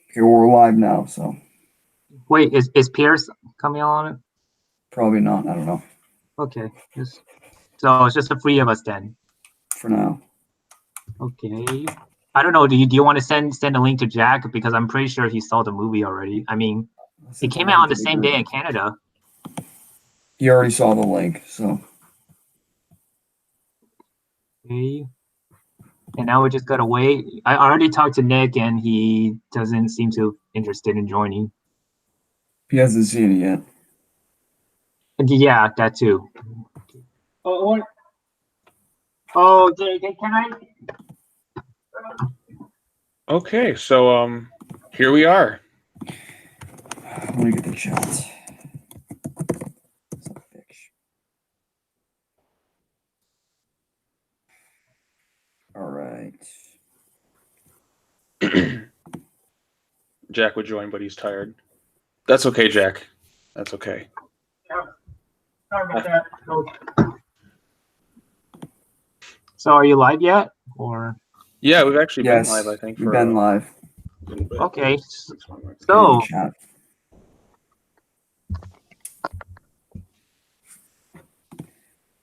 Okay, we're live now, so Wait, is Pierce coming on it? probably not. I don't know Okay, so it's just the three of us then. for now. Okay. I don't know. Do you want to send a link to Jack, because I'm pretty sure he saw the movie already. I mean, I it sent the came out link on to the the same day group. in Canada. He already saw the link, so Okay. And now we just gotta wait. I already talked to Nick, and he doesn't seem too interested in joining. he hasn't seen it yet. And yeah, that too. Oh, what? Oh, can I? Okay, so here we are. Let me get the chat. All right. Jack would join, but he's tired. That's okay, Jack. That's okay. Yeah. Sorry about that. So are you live yet, or? Yeah, we've actually been Yes, live, I think. we've been live. A little bit. Okay. In So the chat.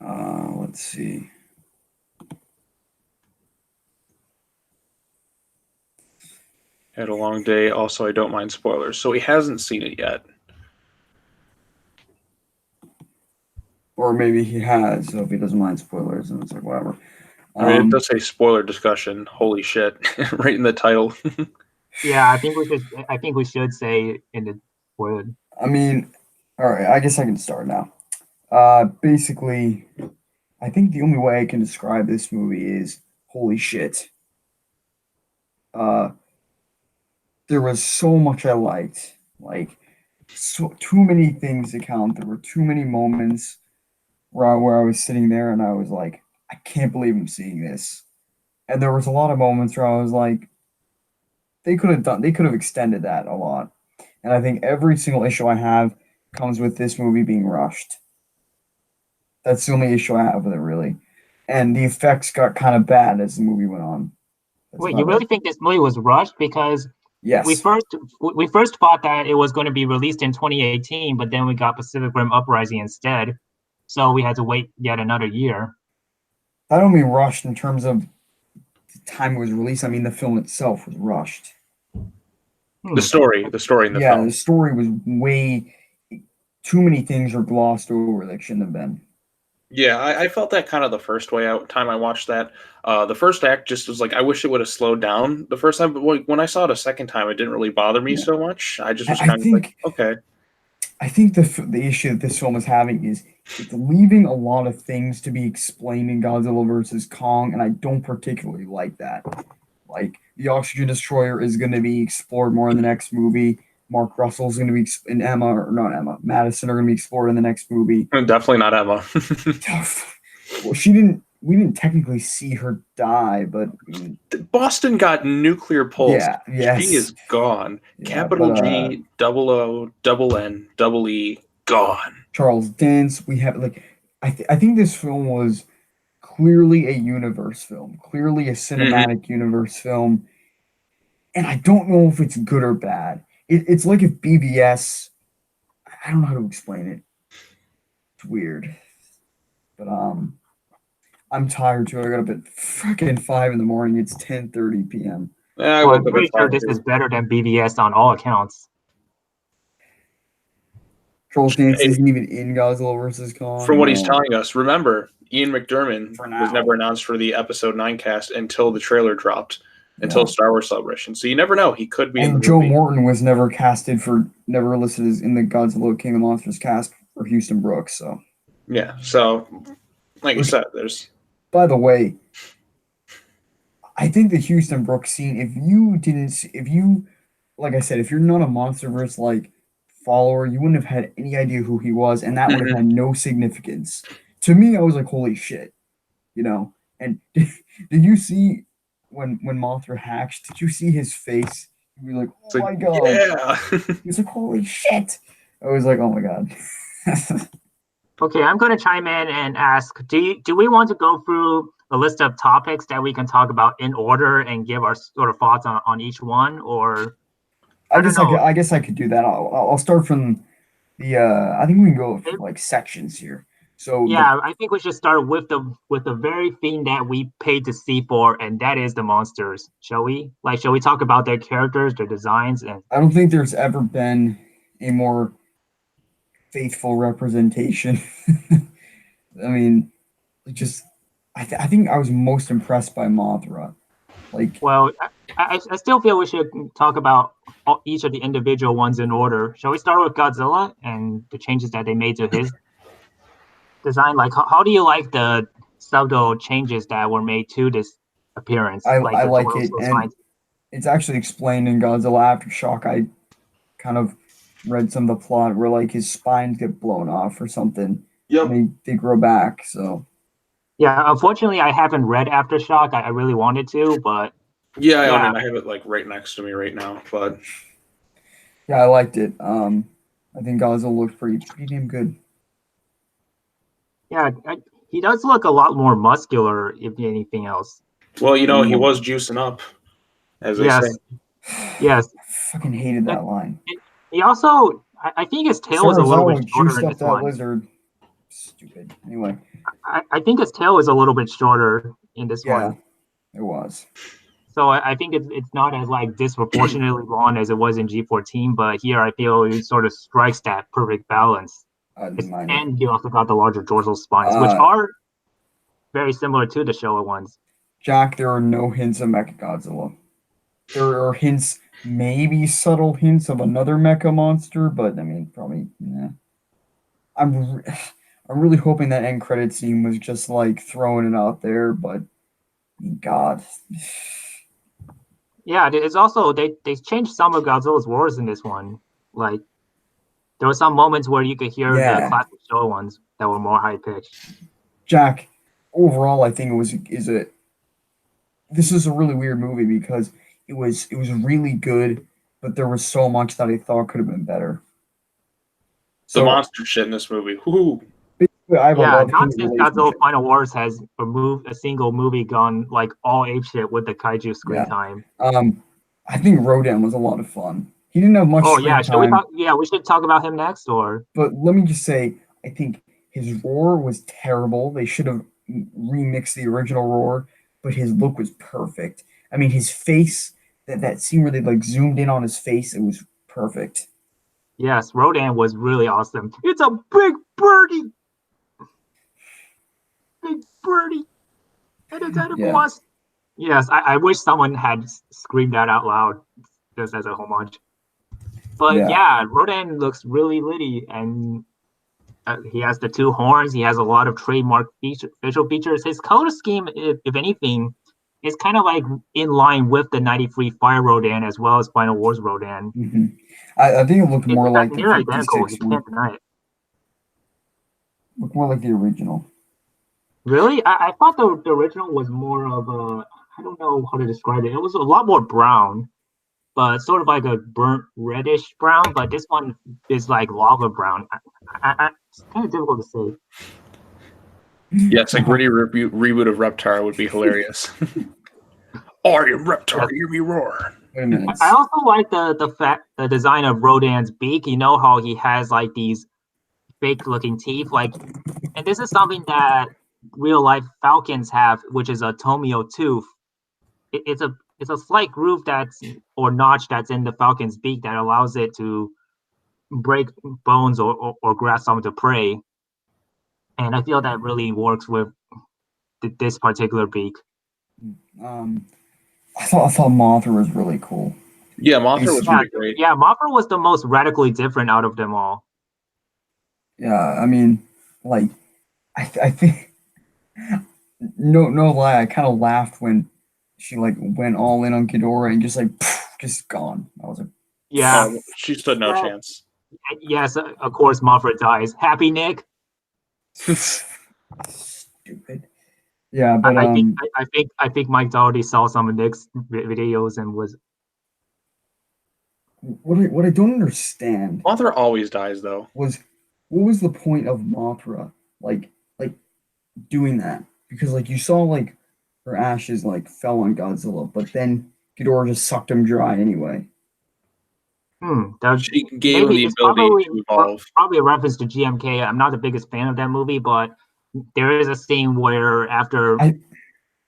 Let's see. Had a long day. Also, I don't mind spoilers. So he hasn't seen it yet. Or maybe he has, so if he doesn't mind spoilers, then it's like whatever. I mean, it does say spoiler discussion. Holy shit. Right in the title. yeah, I think we should say in the word. I mean, all right, I guess I can start now. Basically, I think the only way I can describe this movie is holy shit. There was so much I liked. Like, too many things to count. There were too many moments where I was sitting there and I was like, I can't believe I'm seeing this. And there was a lot of moments where I was like, they could have extended that a lot. And I think every single issue I have comes with this movie being rushed. That's the only issue I have with it, really. And the effects got kind of bad as the movie went on. That's Wait, you about really it. think this movie was rushed? Because we Yes. first thought that it was going to be released in 2018, but then we got Pacific Rim Uprising instead, so we had to wait yet another year. I don't mean rushed in terms of the time it was released. I mean the film itself was rushed. The story in the film. The story was way too many things are glossed over that shouldn't have been. Yeah, I felt that kind of the first time I watched that. The first act just was like, I wish it would have slowed down the first time, but when I saw it a second time, it didn't really bother me so much. I just was kind of like, okay. I think the issue that this film is having is it's leaving a lot of things to be explained in Godzilla versus Kong, and I don't particularly like that. Like the oxygen destroyer is going to be explored more in the next movie. Mark Russell's going to be in Madison are going to be explored in the next movie. Definitely not Emma. Well, she didn't. We didn't technically see her die, but Boston got nuclear pulse. Yeah, yes. She is gone. Yeah, Capital G, double O, double N, double E, gone. Charles Dance. We have like, I think this film was clearly a universe film, clearly a cinematic universe film, and I don't know if it's good or bad. It's like if BBS. I don't know how to explain it. It's weird, but I'm tired too. I got up at freaking 5 in the morning. It's 10:30 p.m. I Well, I'm woke up pretty at sure 5 this too. is better than BBS on all accounts. Charles Dance isn't even in Godzilla vs. Kong. From what he's telling us, remember, Ian McDiarmid For now. was never announced for the episode 9 cast until the trailer dropped, until Star Wars Celebration. So you never know. He could be in the movie. Joe Morton was never never listed as in the Godzilla King of Monsters cast for Houston Brooks. So yeah. So, like I said, there's. By the way, I think the Houston Brooks scene. Like I said, if you're not a MonsterVerse like follower, you wouldn't have had any idea who he was, and that would have had no significance. To me, I was like, holy shit, you know. And did you see when Mothra hatched? Did you see his face? You were like, oh my god, yeah. He was like, holy shit. I was like, oh my god. Okay, I'm going to chime in and ask: do we want to go through a list of topics that we can talk about in order and give our sort of thoughts on each one, or I don't know. I guess I could do that. I'll start from the. I think we can go for like sections here. So the Yeah, I think we should start with the very thing that we paid to see for, and that is the monsters. Shall we? Like, shall we talk about their characters, their designs, and I don't think there's ever been a more faithful representation. I mean, just I think I was most impressed by Mothra. Like well, I still feel we should talk about each of the individual ones in order. Shall we start with Godzilla and the changes that they made to his design? Like, how do you like the subtle changes that were made to this appearance, like I the like it, torso and spines? it's actually explained in Godzilla Aftershock. I kind of read some of the plot where like his spines get blown off or something, and Yep. they grow back. So Yeah, unfortunately, I haven't read Aftershock. I really wanted to, but Yeah, I own yeah, it. I have it like right next to me right now. But yeah, I liked it. I think Godzilla looks pretty damn good. yeah, he does look a lot more muscular, if anything else. well, you know, he Well, was juicing up, as they say. Yes, yes. I fucking hated And, that line. and he also, I think his tail is a little bit Sarazawa shorter juiced in up this that one. lizard. Stupid. Anyway, I think his tail is a little bit shorter in this yeah, one. it was. So I think it's not as like disproportionately long as it was in G14, but here I feel it sort of strikes that perfect balance. I didn't mind it. And you also got the larger dorsal spines, which Uh, are very similar to the Showa ones. Jack, there are no hints of Mechagodzilla. There are hints, maybe subtle hints of another mecha monster, but I mean, probably, yeah. I'm, re- I'm really hoping that end credit scene was just like throwing it out there, but God, Yeah, it's also they changed some of Godzilla's roars in this one. Like there were some moments where you could hear the yeah, classic Showa ones that were more high pitched. Jack. Overall, I think it was is a this is a really weird movie because it was really good, but there was so much that I thought could have been better. The So monster shit in this movie. Whoo! basically, I have a Yeah, love not hate since Godzilla relationship. Final Wars has a single movie gone like all ape shit with the kaiju screen Yeah. time. I think Rodan was a lot of fun. He didn't have much Oh yeah, screen should we time, talk? Yeah, we should talk about him next, or but let me just say, I think his roar was terrible. They should have remixed the original roar, but his look was perfect. I mean, his face, that scene where they like zoomed in on his face, it was perfect. yes, Rodan was really awesome. It's a big birdie, big birdie, and it's edible Yeah, us. Yes, I wish someone had screamed that out loud just as a homage. But yeah. yeah, Rodan looks really litty, and he has the two horns. He has a lot of trademark visual features. His color scheme, if anything, is kind of like in line with the '93 Fire Rodan as well as Final Wars Rodan. hmm I think it looked It's more in fact like the near identical. You 56 one. can't deny it. Looked more like the original. Really, I thought the original was more of a, I don't know how to describe it. It was a lot more brown, but sort of like a burnt reddish brown. But this one is like lava brown. It's kind of difficult to say. Yes, a gritty reboot of Reptar would be hilarious. I am Yes. Reptar, hear me roar. Wait a minute. I also like the design of Rodan's beak. You know how he has like these fake looking teeth, like, and this is something that real life falcons have, which is a Tomio tooth. It's a slight groove that's or notch that's in the falcon's beak that allows it to break bones or grasp something to prey. And I feel that really works with this particular beak. Um, I thought Mothra was really cool. Yeah, Mothra was He's Yeah, pretty great. yeah. Mothra was the most radically different out of them all. yeah. I mean, like I think no lie. I kind of laughed when she like went all in on Ghidorah and just like just gone. I was like, Yeah. Oh, she stood no Well, chance. yes, of course, Mothra dies. Happy Nick. stupid. Yeah, but I think Mike already saw some of Nick's videos and was what I don't understand Mothra always dies, though. was what was the point of Mothra like doing that? Because like you saw like her ashes like fell on Godzilla, but then Ghidorah just sucked him dry anyway. She gave him Maybe the it's ability to evolve. probably a reference to GMK. I'm not the biggest fan of that movie, but there is a scene where after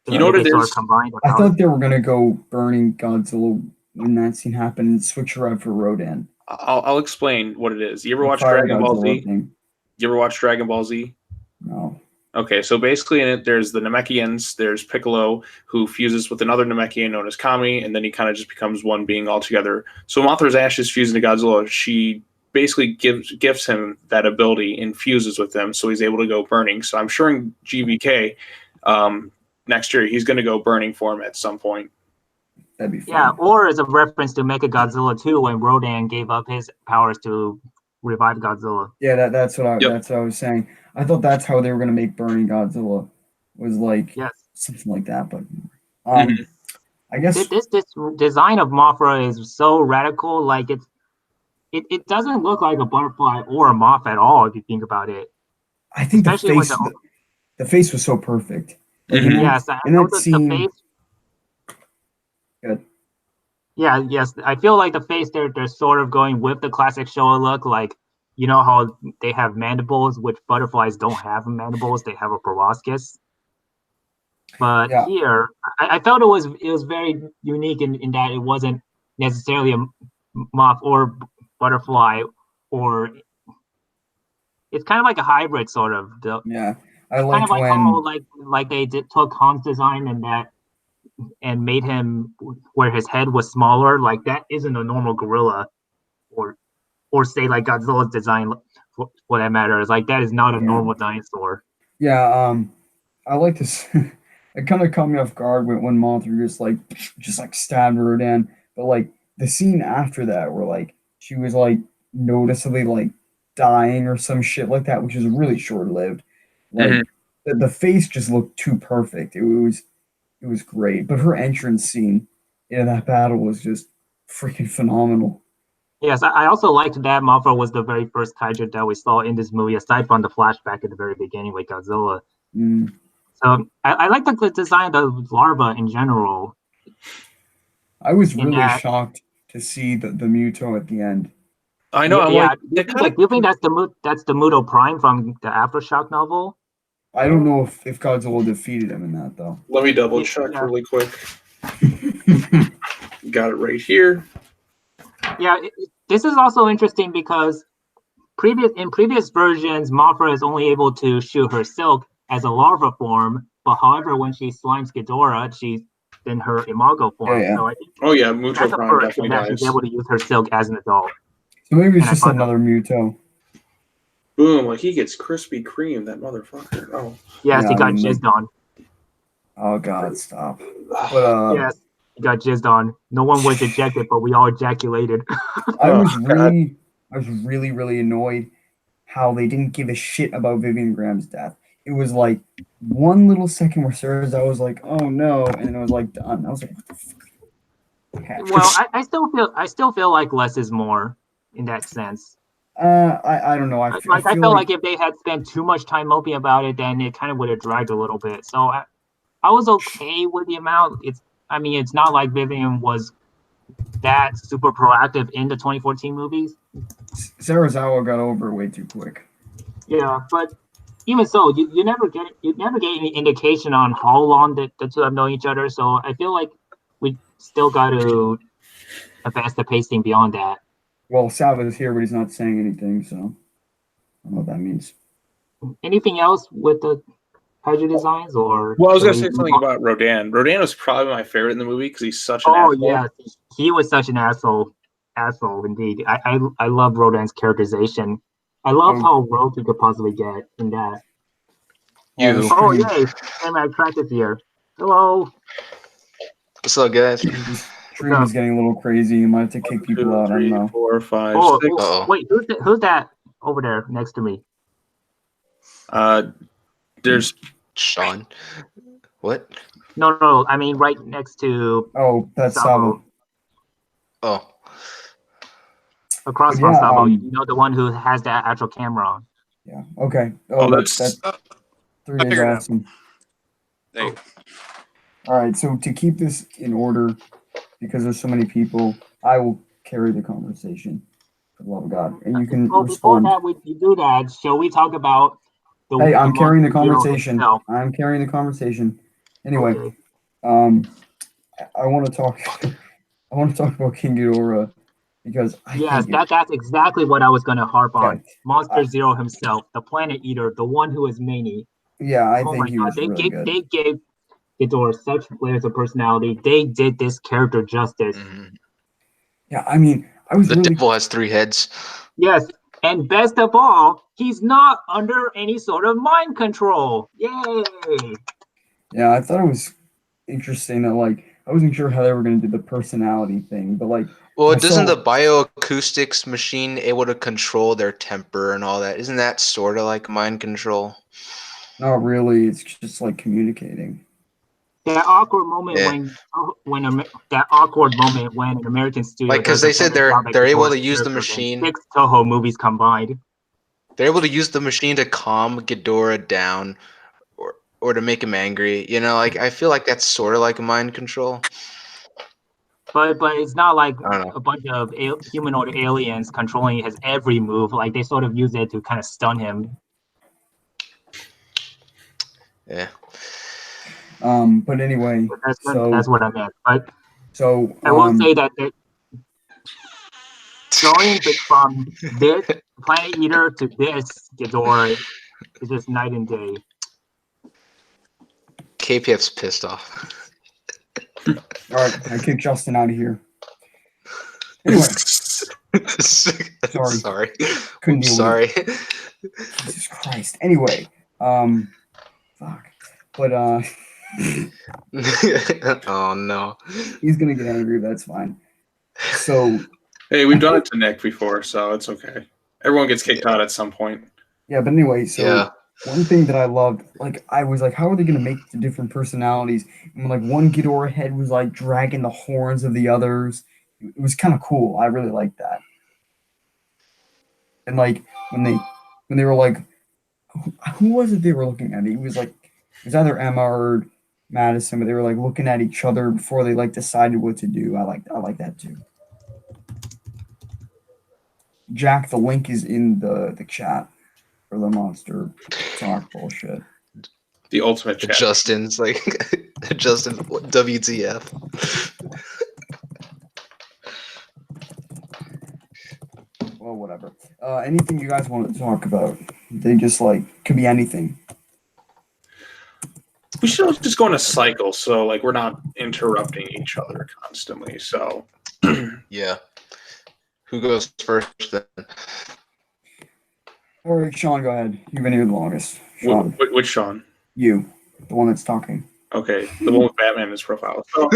You know what it sort of is? combined. I thought they were gonna go burning Godzilla when that scene happened and switch her out for Rodan. I'll explain what it is. You ever The watch Fire Dragon Ball Godzilla Z? thing. You ever watch Dragon Ball Z? No. Okay, so basically in it, there's the Namekians, there's Piccolo, who fuses with another Namekian known as Kami, and then he kind of just becomes one being altogether. So Mothra's ashes fuse into Godzilla. She basically gifts him that ability and fuses with them, so he's able to go burning. So I'm sure in GVK next year, he's going to go burning for him at some point. That'd be fun. Yeah, or as a reference to Mechagodzilla 2 when Rodan gave up his powers to revive Godzilla. Yeah, that's what I was saying. I thought that's how they were gonna make Burning Godzilla, was like something like that. But I guess this design of Mothra is so radical. Like it doesn't look like a butterfly or a moth at all if you think about it. I think especially the face was so perfect. Like yes, in that scene. The face. Good. Yeah, yes. I feel like the face they're sort of going with the classic Showa look, like you know how they have mandibles, which butterflies don't have mandibles; they have a proboscis. But here, I felt it was very unique in that it wasn't necessarily a moth or butterfly, or it's kind of like a hybrid sort of. I liked kind of like when how like they took Han's design and made him where his head was smaller. Like that isn't a normal gorilla, or say like Godzilla's design for that matter. Is like that is not a normal dinosaur. Yeah, I like this. It kind of caught me off guard when Mothra just like stabbed Rodan, but like the scene after that where like she was like noticeably like dying or some shit like that, which was really short lived. Like the face just looked too perfect. It was great, but her entrance scene in that battle was just freaking phenomenal. Yes, I also liked that Mothra was the very first kaiju that we saw in this movie, aside from the flashback at the very beginning with Godzilla. So I like the design of the larva in general. I was really shocked to see the Muto at the end. I know. Do you think that's the Muto Prime from the Aftershock novel? I don't know if Godzilla defeated him in that though. Let me double check really quick. Got it right here. Yeah, this is also interesting because in previous versions, Mothra is only able to shoot her silk as a larva form, but however, when she slimes Ghidorah, she's in her imago form. Yeah. So I think Muto Prime definitely dies. She's able to use her silk as an adult. So maybe it's just another Muto. Boom! Like he gets Krispy Kreme, that motherfucker. Oh. Yes, he got jizzed on. Oh God, stop! But yes, he got jizzed on. No one was ejected, but we all ejaculated. I was really, really annoyed how they didn't give a shit about Vivian Graham's death. It was like one little second where Sarah was like, "Oh no," and then it was like done. I was like, "What the fuck?" Okay. Well, I still feel like less is more in that sense. I don't know. I feel like if they had spent too much time moping about it, then it kind of would have dragged a little bit. So I was okay with the amount. It's not like Vivian was that super proactive in the 2014 movies. Sarazawa got over way too quick. Yeah, but even so, you never get any indication on how long the two have known each other. So I feel like we still got to advance the pacing beyond that. Well, Salva's here, but he's not saying anything, so I don't know what that means. Anything else with the kaiju designs, or? Well, I was gonna say something about Rodan. Rodan was probably my favorite in the movie because he's such an asshole. Oh yeah, he was such an asshole indeed. I love Rodan's characterization. I love how rogue he could possibly get in that. Oh yay! I'm attractive here. Hello. What's up, guys? Stream is getting a little crazy. You might have to kick people out. I don't know. 4, 5, 6. Wait, who's that over there next to me? There's Sean. What? No. I mean, right next to. Oh, that's Sabo. Oh. Across from Sabo, you know, the one who has that actual camera on. Yeah. Okay. That's 3 is awesome. Thanks. All right. So to keep this in order, because there's so many people, I will carry the conversation. For the love of God, and you can Well, before respond. that, we do that. Shall we talk about the? Hey, I'm carrying the hero conversation. himself? I'm carrying the conversation. Anyway, Okay. I want to talk. I want to talk about King Ghidorah because I Yes, think it. that's exactly what I was going to harp on. Okay. Monster Zero himself, the Planet Eater, the one who is Manny. Yeah, I Oh think my he God, was really good. they gave Ghidorah such layers of personality. They did this character justice. Yeah, I mean, I was The really. devil has 3 heads. Yes, and best of all, he's not under any sort of mind control. Yay! Yeah, I thought it was interesting that like I wasn't sure how they were going to do the personality thing, but like Well, I doesn't saw. the bioacoustics machine able to control their temper and all that? Isn't that sort of like mind control? Not really. It's just like communicating. That awkward moment Yeah. that awkward moment when an American studio Like, because does a they said better job at they're able Ghidorah's to use the character than machine. 6 Toho movies combined. They're able to use the machine to calm Ghidorah down, or to make him angry. You know, like I feel like that's sort of like mind control. But it's not like I don't know. a bunch of humanoid aliens controlling his every move. Like they sort of use it to kind of stun him. Yeah. But anyway, But that's so what I meant. But so I will say that going from this Planet Eater to this Ghidorah is just night and day. KPF's pissed off. all right, I kicked Justin out of here. Anyway, Sorry. Couldn't deal Sorry. Jesus Christ. Anyway, fuck. But Oh no. he's gonna get angry. That's fine. So Hey, we've done it to Nick before, so it's okay. Everyone gets kicked out at some point. yeah, but anyway, so Yeah. one thing that I loved, like I was like, how are they gonna make the different personalities? And like one Ghidorah head was like dragging the horns of the others. It was kind of cool. I really liked that. And like when they were like, who was it they were looking at? It was either Emma or Madison, but they were like looking at each other before they like decided what to do. I like that too. Jack, the link is in the chat for the monster talk bullshit. The ultimate chat. Justin's like Justin WTF. Well, whatever. Anything you guys want to talk about? They just like could be anything. We should just go in a cycle, so like we're not interrupting each other constantly. So Yeah. Who goes first then? All right, Sean, go ahead. You've been here the longest. Sean, which Sean? you, the one that's talking. Okay, the one with Batman in his profile. So,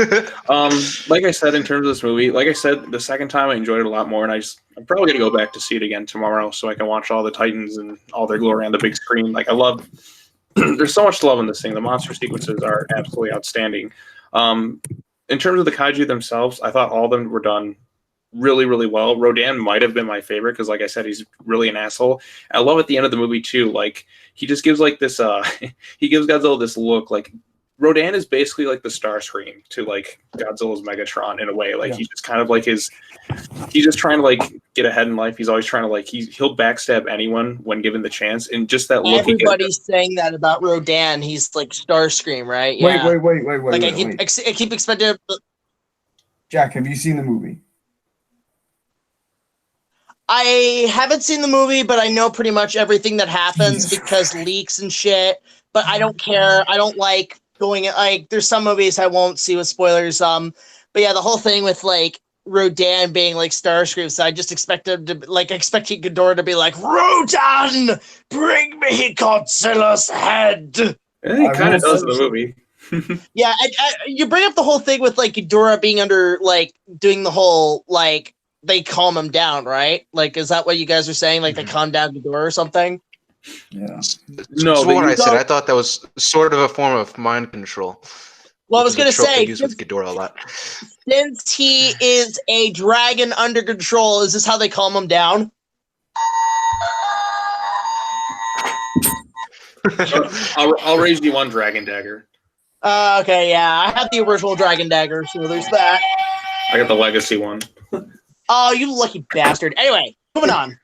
like I said, in terms of this movie, like I said, the second time I enjoyed it a lot more, and I'm probably gonna go back to see it again tomorrow, so I can watch all the Titans and all their glory on the big screen. Like I love, there's so much love in this thing. The monster sequences are absolutely outstanding. In terms of the kaiju themselves, I thought all of them were done really, really well. Rodan might have been my favorite because, like I said, he's really an asshole. I love at the end of the movie too. Like he just gives like this, he gives Godzilla this look like. Rodan is basically like the Starscream to like Godzilla's Megatron in a way. Like he's just kind of like he's just trying to like get ahead in life. He's always trying to like he'll backstab anyone when given the chance. And just that look. Everybody's saying that about Rodan. He's like Starscream, right? Yeah. Wait. Like I keep expecting. Jack, have you seen the movie? I haven't seen the movie, but I know pretty much everything that happens Jesus because leaks and shit. But I don't care. I don't like going like. There's some movies I won't see with spoilers. But yeah, the whole thing with like Rodan being like Starscream, so I just expected expecting Ghidorah to be like, Rodan, bring me Godzilla's head. He kind of does in the movie. Yeah, you bring up the whole thing with like Ghidorah being under like doing the whole like they calm him down, right? Like, is that what you guys are saying? Like they calm down Ghidorah or something? Yeah. No, so what I said, don't- I thought that was sort of a form of mind control. Well, I was gonna say, use with Ghidorah a lot. since he is a dragon under control, is this how they calm him down? I'll raise you one dragon dagger. Okay, yeah, I have the original dragon dagger, so there's that. I got the legacy one. Oh, you lucky bastard. Anyway, moving on.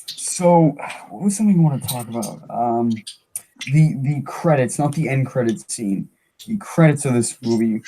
So what was something you want to talk about? The credits, not the end credits scene. The credits of this movie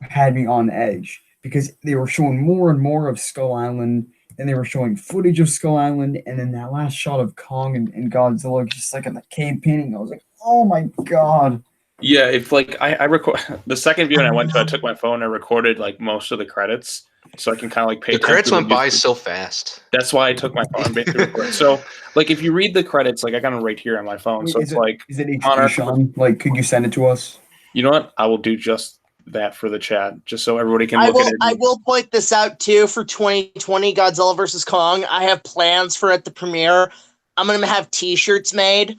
had me on edge because they were showing more and more of Skull Island, and they were showing footage of Skull Island, and then that last shot of Kong and Godzilla just like in the cave painting. I was like, oh my god. Yeah, if like I record the second viewing I went to, I took my phone and recorded like most of the credits, so I can kind of like pay. The credits went by so fast. That's why I took my phone and basically recorded. So, like, if you read the credits, like I got them right here on my phone. Wait, So it's like, is it HD, Sean? Like, could you send it to us? You know what? I will do just that for the chat, just so everybody can look at it. I will point this out too for 2020 Godzilla vs. Kong. I have plans for at the premiere. I'm gonna have T-shirts made.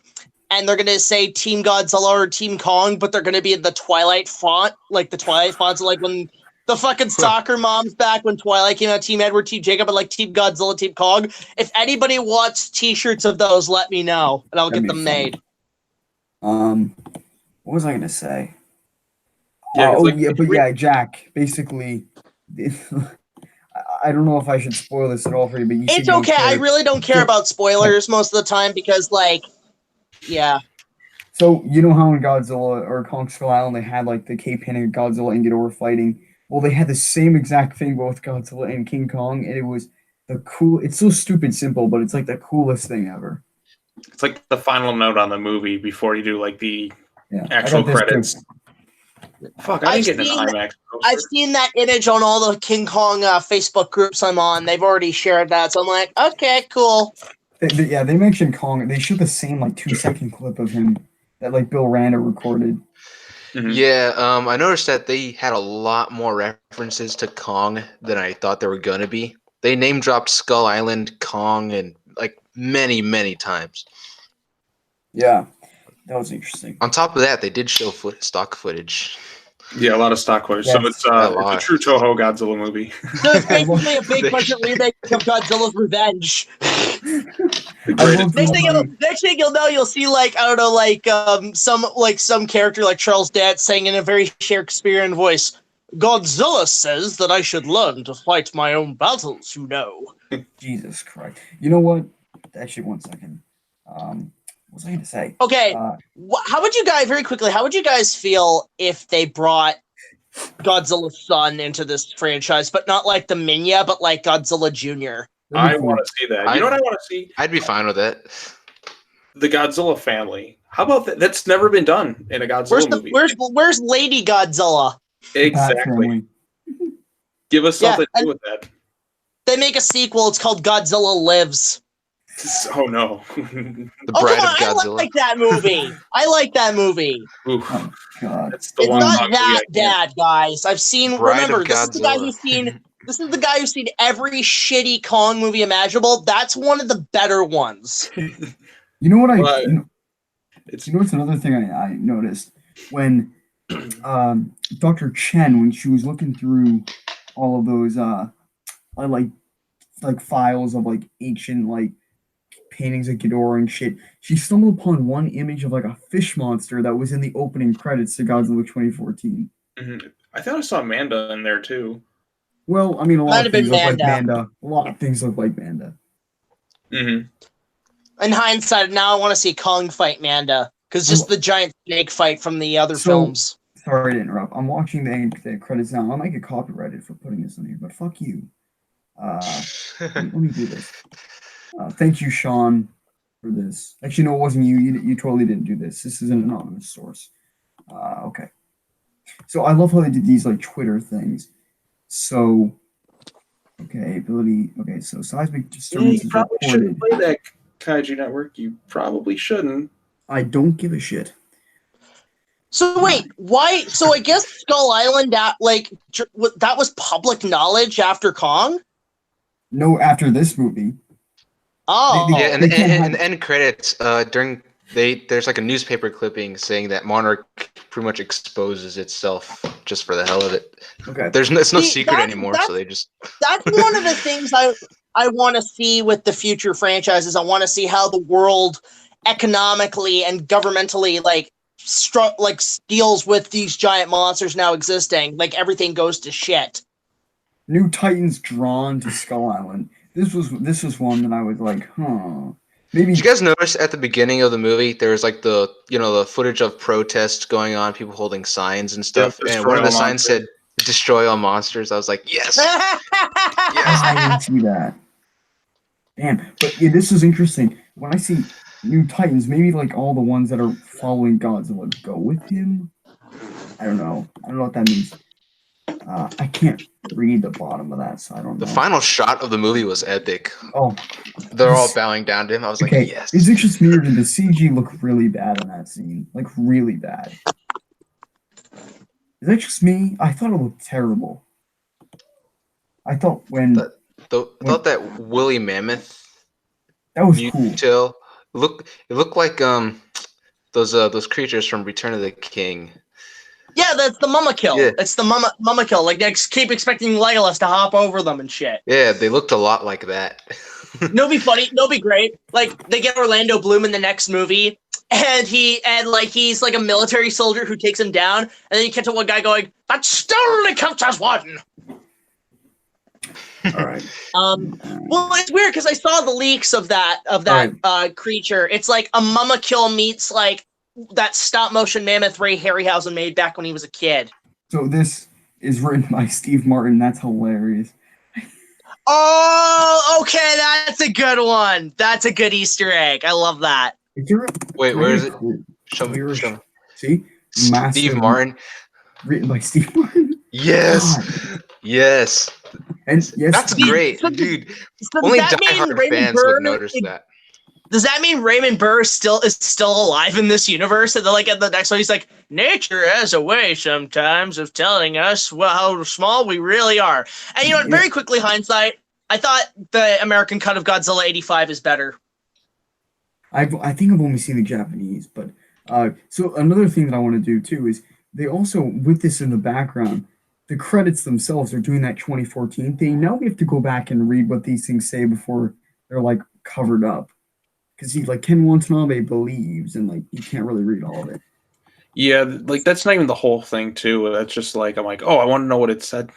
And they're going to say Team Godzilla or Team Kong, but they're going to be in the Twilight font, like the Twilight fonts, like when the fucking soccer moms back when Twilight came out, Team Edward, Team Jacob, and like Team Godzilla, Team Kong. If anybody wants T-shirts of those, let me know, and I'll get them made. What was I going to say? Yeah, yeah, Jack, basically, I don't know if I should spoil this at all for you, but you it's okay. I really don't care about spoilers most of the time because, like, yeah. So, you know how in Godzilla or Kong Skull Island they had like the cave painting of Godzilla and Ghidorah fighting? Well, they had the same exact thing both with Godzilla and King Kong, and it was it's so stupid simple, but it's like the coolest thing ever. It's like the final note on the movie before you do like the actual credits. Fuck, I didn't get an IMAX. I've seen that image on all the King Kong Facebook groups I'm on. They've already shared that, so I'm like, okay, cool. They mentioned Kong. They showed the same like 2-second clip of him that like Bill Randa recorded. Mm-hmm. Yeah, I noticed that they had a lot more references to Kong than I thought there were gonna be. They name dropped Skull Island, Kong, and like many, many times. Yeah, that was interesting. On top of that, they did show stock footage. Yeah, a lot of stock footage. Yes. So it's a true Toho Godzilla movie. So it's basically a big budget remake of Godzilla's Revenge. Next thing you'll know, you'll see like I don't know, like some character like Charles Dance saying in a very Shakespearean voice, "Godzilla says that I should learn to fight my own battles, you know." Jesus Christ! You know what? Actually, one second. What was I going to say? Okay, how would you guys very quickly? How would you guys feel if they brought Godzilla's son into this franchise, but not like the Minya, but like Godzilla Jr.? I want to see that. You know what I want to see? I'd be fine with it. The Godzilla family. How about that? That's never been done in a Godzilla movie. Where's Lady Godzilla? Exactly. Give us something to do with that. They make a sequel. It's called Godzilla Lives. Oh no! The Bride of Godzilla. I like that movie. I like that movie. Oof. Oh, God. It's not that bad, guys. I've seen. Remember, this is the guy who's seen. This is the guy who's seen every shitty Kong movie imaginable. That's one of the better ones. You know what you know what's another thing I noticed when Dr. Chen, when she was looking through all of those like files of like ancient like paintings of Ghidorah and shit, she stumbled upon one image of like a fish monster that was in the opening credits to Godzilla 2014. Mm-hmm. I thought I saw Manda in there too. Well, I mean, a lot of things look like Manda. A lot of things look like Manda. Mm-hmm. In hindsight, now I want to see Kong fight Manda because just the giant snake fight from the other films. Sorry to interrupt. I'm watching the credits now. I might get copyrighted for putting this in here, but fuck you. Let me do this. Thank you, Sean, for this. Actually, no, it wasn't you. You totally didn't do this. This is an anonymous source. Okay. So I love how they did these like Twitter things. So, okay, ability. Okay, so seismic disturbance is reported. Shouldn't play that Kaiju Network. You probably shouldn't. I don't give a shit. So wait, why? So I guess Skull Island, that was public knowledge after Kong. No, after this movie. Oh, yeah, and the end credits there's like a newspaper clipping saying that Monarch pretty much exposes itself just for the hell of it. Okay, it's no secret anymore, so they just. That's one of the things I want to see with the future franchises. I want to see how the world economically and governmentally deals with these giant monsters now existing. Like everything goes to shit. New Titans drawn to Skull Island. This was one that I was like, huh. Maybe. Did you guys notice at the beginning of the movie there was like the footage of protests going on, people holding signs and stuff, and one of the signs said "Destroy all monsters." I was like, yes, yes. I didn't see that. Damn, but yeah, this is interesting. When I see New Titans, maybe like all the ones that are following Godzilla go with him. I don't know. I don't know what that means. I can't read the bottom of that, so I don't know. The final shot of the movie was epic. Oh, they're all bowing down to him. I was okay. like, yes. Is it just me or did the CG look really bad in that scene? Like really bad. Is that just me? I thought it looked terrible. I thought I thought that woolly mammoth that was cool. Tail it looked like those creatures from Return of the King. Yeah, that's the mama kill. Yeah. It's the mama kill. Like they keep expecting Legolas to hop over them and shit. Yeah, they looked a lot like that. No, be funny. No, be great. Like they get Orlando Bloom in the next movie, and he's like a military soldier who takes him down, and then you catch one guy going, "That still only counts as one." All right. Well, it's weird because I saw the leaks of that creature. It's like a mama kill meets like that stop motion mammoth Ray Harryhausen made back when he was a kid. So this is written by Steve Martin. That's hilarious. Oh, okay, that's a good one. That's a good Easter egg. I love that. Wait, where is it? Show me. See? Steve Martin. Written by Steve Martin. Yes. God. Yes. And yes, that's great, dude. Only diehard fans would notice that. Does that mean Raymond Burr is still alive in this universe? And then, like, at the next one, he's like, nature has a way sometimes of telling us how small we really are. And you know what? Very quickly, hindsight, I thought the American cut of Godzilla '85 is better. I think I've only seen the Japanese, but so another thing that I want to do too is they also, with this in the background, the credits themselves are doing that 2014 thing. Now we have to go back and read what these things say before they're like covered up. Because he's like Ken Watanabe believes, and like you can't really read all of it. Yeah, like that's not even the whole thing too. That's just like I'm like, oh, I want to know what it said,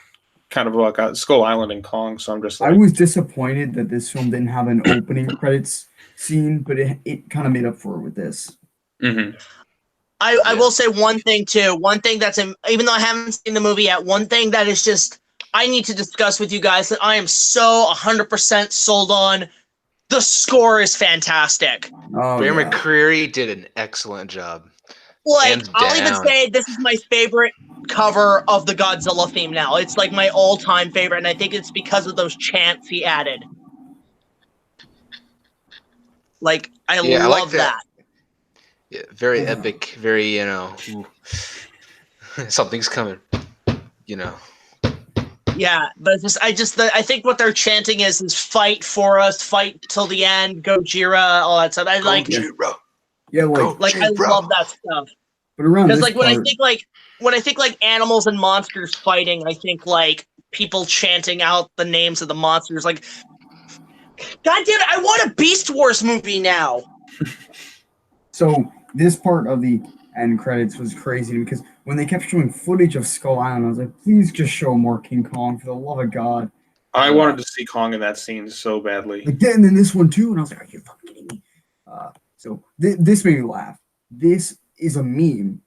kind of about Skull Island and Kong. So I'm just like, I was disappointed that this film didn't have an opening credits scene, but it kind of made up for it with this. Mm-hmm. I will say one thing too. One thing that's even though I haven't seen the movie yet, one thing that is just I need to discuss with you guys that I am so 100% sold on. The score is fantastic. Oh, Bear McCreary did an excellent job. Like, I'll even say this is my favorite cover of the Godzilla theme now. It's like my all-time favorite, and I think it's because of those chants he added. Like, I love like that. Yeah, very epic, very, something's coming, Yeah, but I think what they're chanting is fight for us, fight till the end, Gojira, all that stuff. I like, yeah, I love that stuff. But around because this like when I think like animals and monsters fighting, I think like people chanting out the names of the monsters. Like, God damn it, I want a Beast Wars movie now. So this part of the end credits was crazy because when they kept showing footage of Skull Island, I was like, please just show more King Kong for the love of God. I wanted to see Kong in that scene so badly. Like, and then this one too, and I was like, are you fucking kidding me? So this made me laugh. This is a meme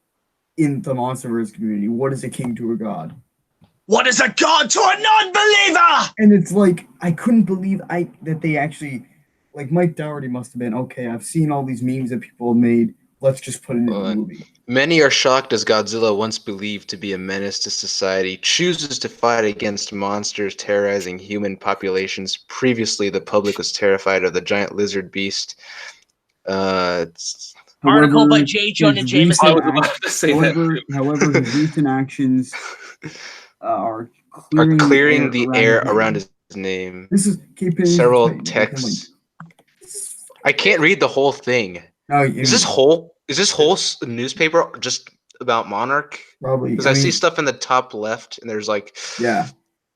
in the MonsterVerse community. What is a king to a god? What is a god to a non-believer? And it's like, I couldn't believe that they actually, like, Mike Dougherty must have been, okay, I've seen all these memes that people have made. Let's just put it in the movie. Many are shocked as Godzilla, once believed to be a menace to society, chooses to fight against monsters terrorizing human populations. Previously, the public was terrified of the giant lizard beast. Article by J. Jonah Jameson. I was about to say however, his recent actions are clearing the air around his name. This is several texts. I can't read the whole thing. No, is this whole newspaper just about Monarch? Probably. Because I see stuff in the top left, and there's like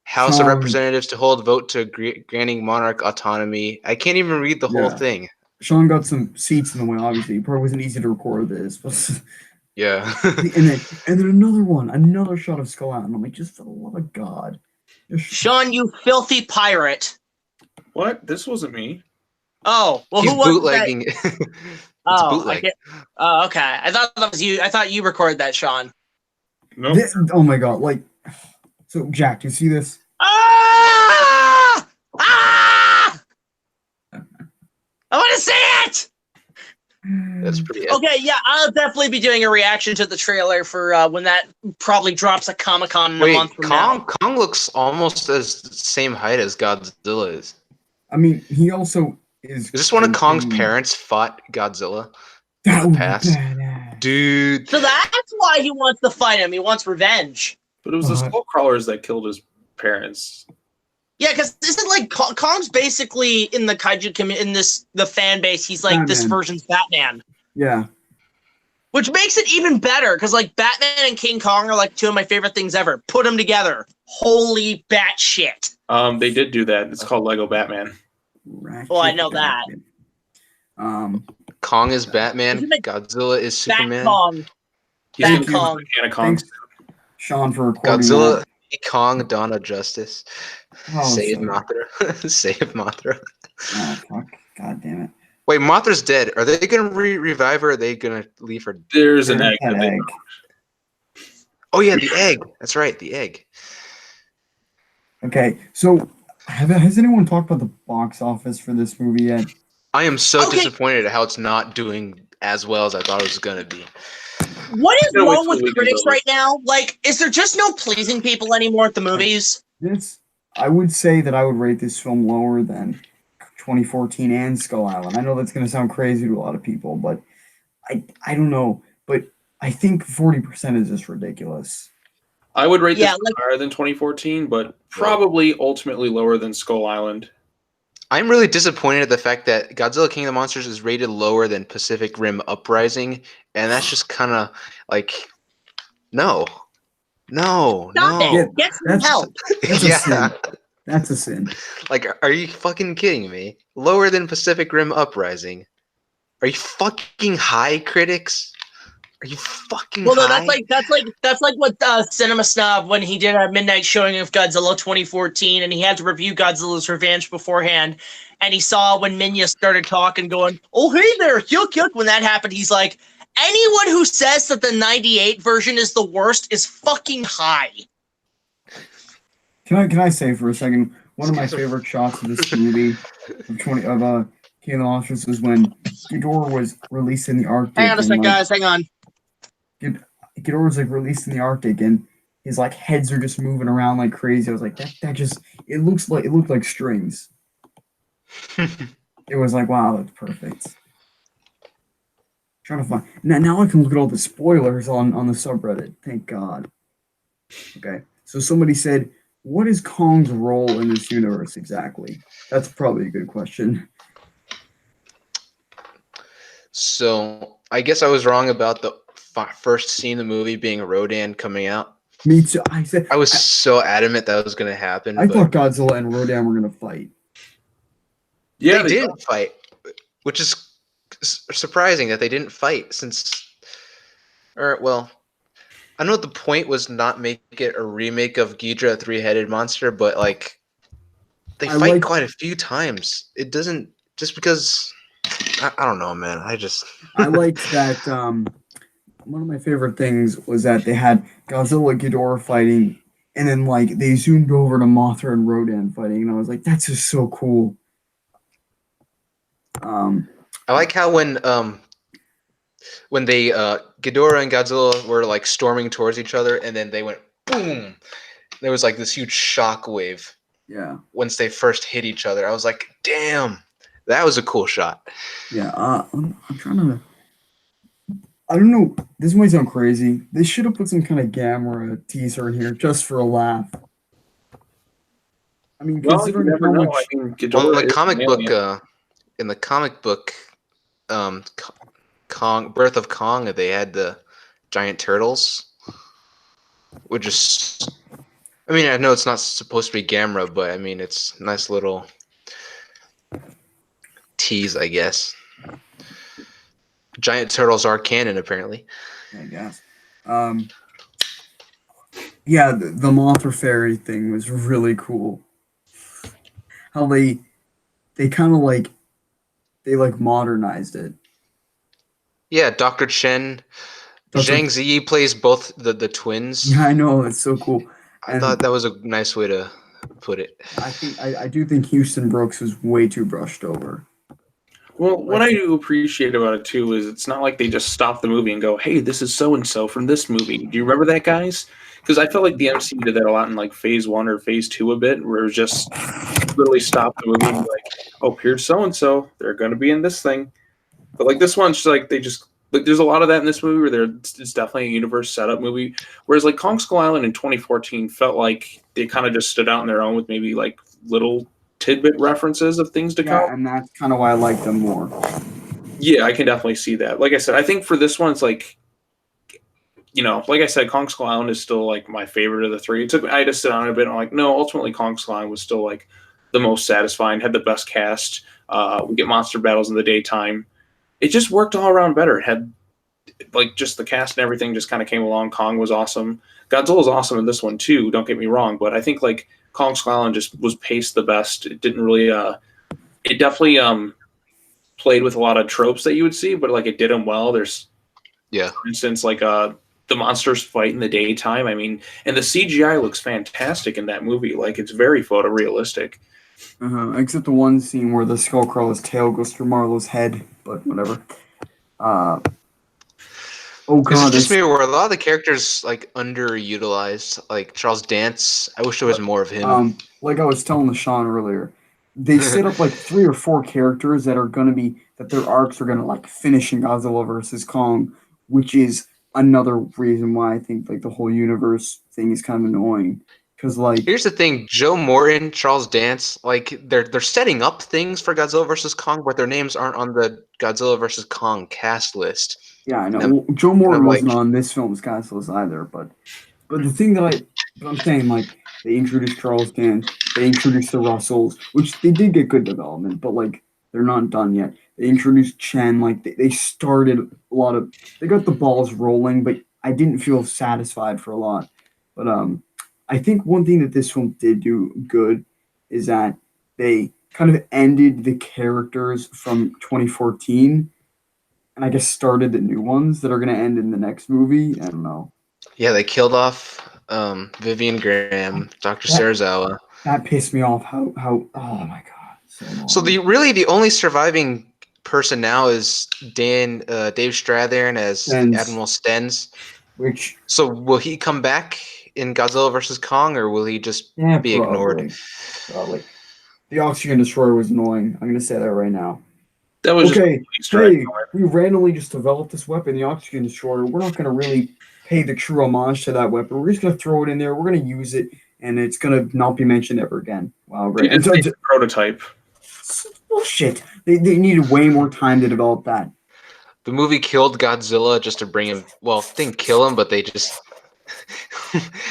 House of Representatives to hold vote to granting Monarch autonomy. I can't even read the whole thing. Sean got some seats in the way. Obviously, it probably wasn't easy to record this, but yeah. and then another shot of Skull Island. I'm like, just for the love of God. Sean, you filthy pirate. What? This wasn't me. Oh, well, He's who was bootlegging. that? It's Oh, bootleg. oh, okay. I thought that was you. I thought you recorded that, Sean. Nope. Oh my god! Like, so Jack, you see this? Ah! Ah! I want to see it. That's pretty epic. Okay, yeah, I'll definitely be doing a reaction to the trailer for when that probably drops at Comic-Con in a month from now. Kong looks almost as the same height as Godzilla is. I mean, he also is. Is this one of Kong's creeping- parents fought Godzilla That in would the be past? badass. Dude. So that's why he wants to fight him. He wants revenge. But it was the skull crawlers that killed his parents. Yeah, because isn't like Kong's basically in the kaiju the fan base. He's like this Batman. version's Batman, Yeah. which makes it even better because like Batman and King Kong are like two of my favorite things ever. Put them together, holy bat shit. They did do that. It's called Lego Batman. Well, I know that. Kong is Batman. Isn't it Godzilla is Superman. Bat Kong. He's Bat gonna use Kong. the can of Kong. Thanks, Sean, for recording Godzilla, that. Kong, Dawn of Justice. Oh, Save sorry. Mothra. Save Mothra. Oh fuck! God damn it! Wait, Mothra's dead. Are they gonna revive her? Or are they gonna leave her? There's an There's egg. that that they egg. Oh yeah, the egg. That's right, the egg. Okay, so has anyone talked about the box office for this movie yet? I am so Okay. disappointed at how it's not doing as well as I thought it was gonna be. What is Yeah, wait wrong till with we can critics go. right now? Like, is there just no pleasing people anymore at the movies? I would say that I would rate this film lower than 2014 and Skull Island. I know that's going to sound crazy to a lot of people, but I don't know. But I think 40% is just ridiculous. I would rate Yeah, this like- higher than 2014, but probably ultimately lower than Skull Island. I'm really disappointed at the fact that Godzilla King of the Monsters is rated lower than Pacific Rim Uprising, and that's just kind of like, no. Stop Yeah, it! Get some that's- help. That's a Yeah. sin. That's a sin. Like, are you fucking kidding me? Lower than Pacific Rim Uprising? Are you fucking high, critics? Are you fucking Well, no, high? that's like what Cinema Snob when he did a midnight showing of Godzilla 2014, and he had to review Godzilla's Revenge beforehand, and he saw when Minya started talking, going, "Oh hey there, yuck yuck." When that happened, he's like, anyone who says that the '98 version is the worst is fucking high. Can I say for a second, one of my favorite shots of this movie of King of the Monsters was when Ghidorah was released in the Arctic. Hang on a and, second, like, guys. Hang on. Ghidorah was like released in the Arctic, and his like heads are just moving around like crazy. I was like, that just it looked like strings. It was like, wow, that's perfect. Trying to find now I can look at all the spoilers on the subreddit. Thank God. Okay, so somebody said, what is Kong's role in this universe exactly? That's probably a good question. So, I guess I was wrong about the first scene of the movie being Rodan coming out. Me too. I was so adamant that was going to happen. I but thought Godzilla and Rodan were gonna fight. Yeah, they didn't fight, which is surprising that they didn't fight well, I know the point was not make it a remake of Ghidorah, a three-headed monster, but like they I fight like- quite a few times. It doesn't just because I don't know, man. I liked that. One of my favorite things was that they had Godzilla and Ghidorah fighting, and then like they zoomed over to Mothra and Rodan fighting, and I was like, that's just so cool. I like how when they Ghidorah and Godzilla were like storming towards each other, and then they went boom. There was like this huge shock wave Yeah, once they first hit each other. I was like, damn, that was a cool shot. yeah. I'm trying to. I don't know. This might sound crazy. They should have put some kind of Gamera teaser in here just for a laugh. I mean, Well, you considering never how know. much. I mean, Well, Ghidorah in is the comic an book, alien. Kong, Birth of Kong, they had the giant turtles, which is, I mean, I know it's not supposed to be Gamera, but I mean, it's a nice little tease, I guess. Giant turtles are canon, apparently. I guess. Yeah, the Mothra fairy thing was really cool. How they kind of like they like modernized it. Yeah, Dr. Chen. Dr. Zhang Ziyi plays both the twins. Yeah, I know it's so cool, I thought and that was a nice way to put it. I do think Houston Brooks was way too brushed over. Well, what Like, I do appreciate about it too is it's not like they just stop the movie and go, "Hey, this is so and so from this movie." Do you remember that, guys? Because I felt like the MCU did that a lot in like Phase 1 or Phase 2 a bit, where it was just literally stop the movie and be like, "Oh, here's so and so. They're going to be in this thing." But like this one's just, like they just like there's a lot of that in this movie where it's definitely a universe setup movie. Whereas like Kong Skull Island in 2014 felt like they kind of just stood out on their own with maybe like little tidbit references of things to come. yeah, and that's kind of why I like them more. Yeah, I can definitely see that. Like I said, I think for this one, it's like, like I said, Kong Skull Island is still like my favorite of the three. It took me, I had to sit down a bit. And I'm like, no, ultimately Kong Skull Island was still like the most satisfying, had the best cast. We get monster battles in the daytime. It just worked all around better. It had like just the cast and everything just kind of came along. Kong was awesome. Godzilla was awesome in this one too. Don't get me wrong, but I think like Kong Skull Island just was paced the best. It didn't really. It definitely played with a lot of tropes that you would see, but like it did them well. There's, for instance, like the monsters fight in the daytime. I mean, and the CGI looks fantastic in that movie. Like it's very photorealistic. Except the one scene where the Skullcrawler's tail goes through Marlowe's head, but whatever. Oh Is god, it just me where a lot of the characters like underutilized? Like Charles Dance, I wish there was more of him. Like I was telling Sean earlier, they set up like 3 or 4 characters that are gonna be that their arcs are gonna like finish in Godzilla versus Kong, which is another reason why I think like the whole universe thing is kind of annoying. Because like Here's the thing: Joe Morton, Charles Dance, like they're setting up things for Godzilla versus Kong, but their names aren't on the Godzilla versus Kong cast list. yeah, I know. And Well, Joe Morton like, wasn't on this film's cast list either, but the thing but I'm saying like they introduced Charles Dance, they introduced the Russells, which they did get good development, but like they're not done yet. They introduced Chen, like they started a lot of they got the balls rolling, but I didn't feel satisfied for a lot. But I think one thing that this film did do good is that they kind of ended the characters from 2014 and I guess started the new ones that are going to end in the next movie. I don't know. yeah, they killed off Vivian Graham, Dr. Serizawa. That pissed me off. How oh my god. So the only surviving person now is Dave Strathairn as Admiral Stenz. So will he come back in Godzilla versus Kong, or will he just be ignored? Probably. The oxygen destroyer was annoying. I'm gonna say that right now. That was okay. Hey, we randomly just developed this weapon, the oxygen destroyer. We're not gonna really pay the true homage to that weapon. We're just gonna throw it in there. We're gonna use it, and it's gonna not be mentioned ever again. Wow, great. It's a prototype. Bullshit. They needed way more time to develop that. The movie killed Godzilla just to bring him. Well, they didn't kill him, but they just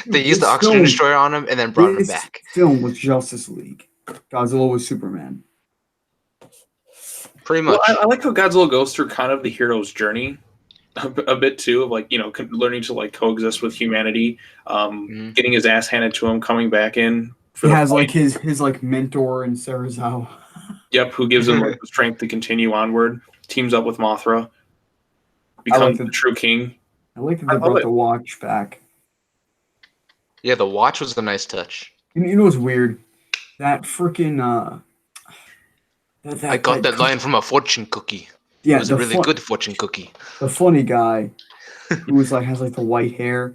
they used the oxygen destroyer on him and then brought him back. This film was Justice League. Godzilla was Superman. Pretty much. Well, I like how Godzilla goes through kind of the hero's journey a bit too, of like learning to like coexist with humanity, getting his ass handed to him, coming back in. He has like his like mentor in Serizawa. Yep, who gives him like the strength to continue onward. Teams up with Mothra, becomes the true king. I like that they brought the watch back. Yeah, the watch was a nice touch. You know what's weird? That freaking I got that line from a fortune cookie. Yeah, it was a really good fortune cookie. The funny guy who was like has like the white hair.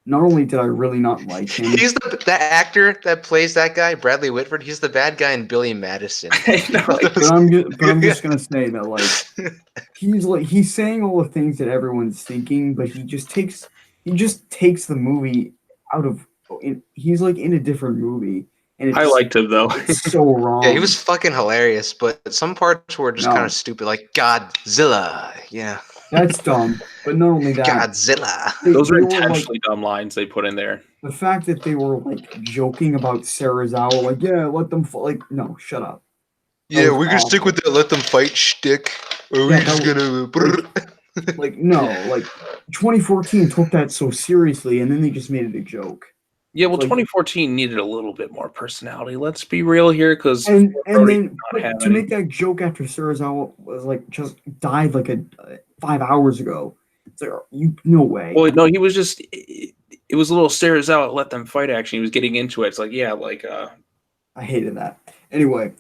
Not only did I really not like him, he's that actor that plays that guy, Bradley Whitford. He's the bad guy in Billy Madison. but I'm just gonna say that like he's saying all the things that everyone's thinking, but he just takes the movie out of. He's like in a different movie. And I liked him though. It's so wrong. Yeah, he was fucking hilarious, but some parts were just kind of stupid, like Godzilla. Yeah, that's dumb. But not only that, Godzilla. Those are intentionally dumb lines they put in there. The fact that they were like joking about Serizawa, like let them no, shut up. Yeah, we're gonna stick with the let them fight shtick. Or we're just gonna like 2014 took that so seriously, and then they just made it a joke. Yeah, well, Like- 2014 needed a little bit more personality. Let's be real here, because And Brody then did not have to any. make that joke after Serizawa was like just died like 5 hours ago. It's like no way. Well, no, he was just. It was a little Serizawa let them fight action. He was getting into it. It's like, yeah, like I hated that. Anyway,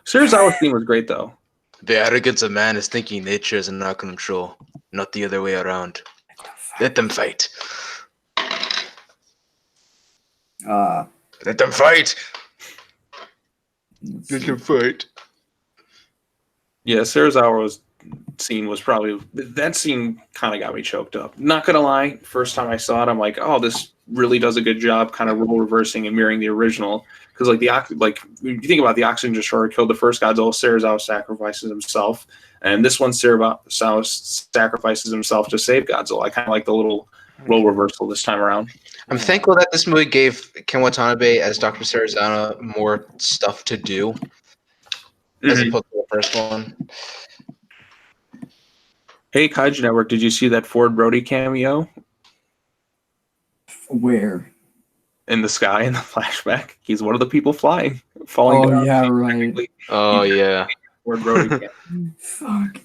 Serizawa's theme was great though. The arrogance of man is thinking nature is in our control, not the other way around. Let them fight. Let them fight. let's Let see. them fight. Yeah, Serizawa's scene was probably that scene kind of got me choked up. Not gonna lie, first time I saw it, I'm like, oh, this really does a good job, kind of role reversing and mirroring the original. Because like if you think about the Oxygen Destroyer killed the first Godzilla, Serizawa sacrifices himself, and this one Serizawa sacrifices himself to save Godzilla. I kind of like the little role reversal this time around. I'm thankful that this movie gave Ken Watanabe as Dr. Serizawa more stuff to do as Mhm. opposed to the first one. Hey, Kaiju Network, did you see that Ford Brody cameo Where? in the sky in the flashback? He's one of the people falling Oh down. yeah, right. Oh yeah. Ford Brody cameo. Fuck.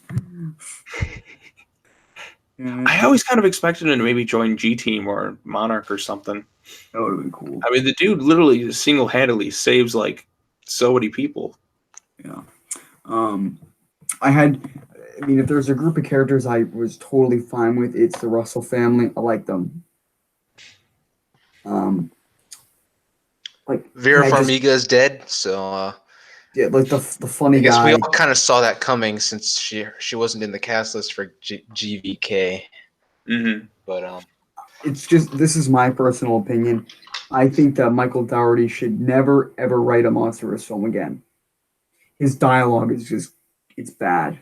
Yeah, I always kind of expected him to maybe join G Team or Monarch or something. that would have been cool. I mean, the dude literally single-handedly saves like so many people. Yeah. I mean, if there's a group of characters I was totally fine with, it's the Russell family. I like them. Like Vera I just- Farmiga is dead, so yeah, like the I funny guess we guy. all kind of saw that coming since she wasn't in the cast list for GVK. Mm-hmm. But It's just this is my personal opinion. I think that Michael Dougherty should never ever write a monstrous film again. His dialogue is just it's bad.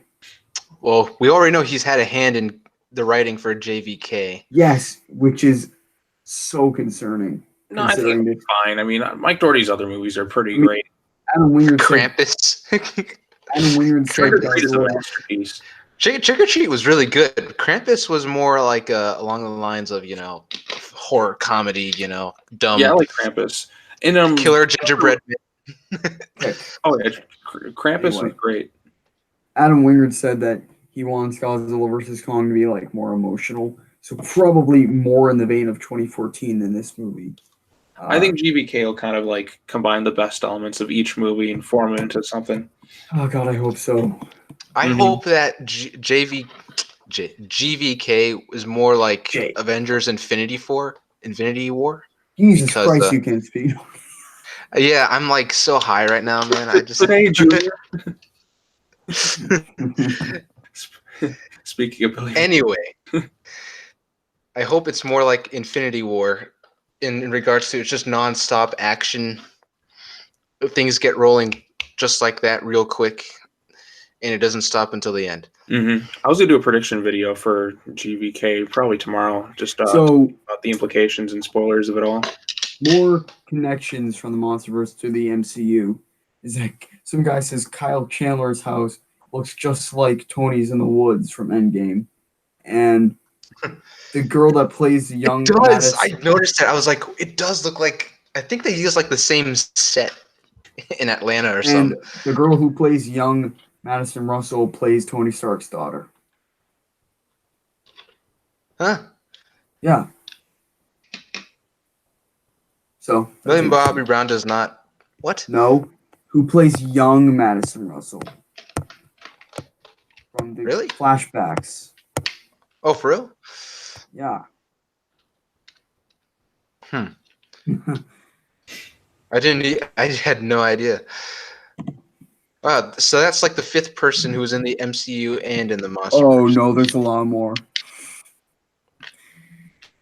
well, we already know he's had a hand in the writing for JVK. Yes, which is so concerning. No, I think Considering it's fine. I mean, Mike Doherty's other movies are pretty I mean, great. Adam Wingard said, Krampus. Adam Wingard said Trick or Treat is a Godzilla- masterpiece. Trick or Treat was really good. Krampus was more like along the lines of horror comedy. Dumb. Yeah, I like Krampus. And Killer gingerbread. okay. Oh yeah, Krampus Anyway. was great. Adam Wingard said that he wants Godzilla versus Kong to be like more emotional, so probably more in the vein of 2014 than this movie. I think GVK will kind of like combine the best elements of each movie and form it into something. Oh God, I hope so. I Mhm. hope that GVK is more like J. Avengers Infinity War. Jesus Because, Christ, you can't speak. Yeah, I'm like so high right now, man. I just Hey, Junior. Speaking of Billy, anyway. I hope it's more like Infinity War in regards to it's just nonstop action. Things get rolling just like that real quick, and it doesn't stop until the end. I was gonna do a prediction video for GVK probably tomorrow, just So about the implications and spoilers of it all. more connections from the MonsterVerse to the MCU is that some guy says Kyle Chandler's house looks just like Tony's in the Woods from Endgame, and the girl that plays the young It does. I Madison- noticed that. I was like, it does look like. I think they use like the same set in Atlanta or and something. the girl who plays young Madison Russell plays Tony Stark's daughter. Huh? Yeah. So that's William it. Bobby Brown does not. What? No, who plays young Madison Russell from the Really? flashbacks? Oh, for real? Yeah. I didn't. I had no idea. Wow. So that's like the fifth person who was in the MCU and in the Monster. Oh no, there's a lot more.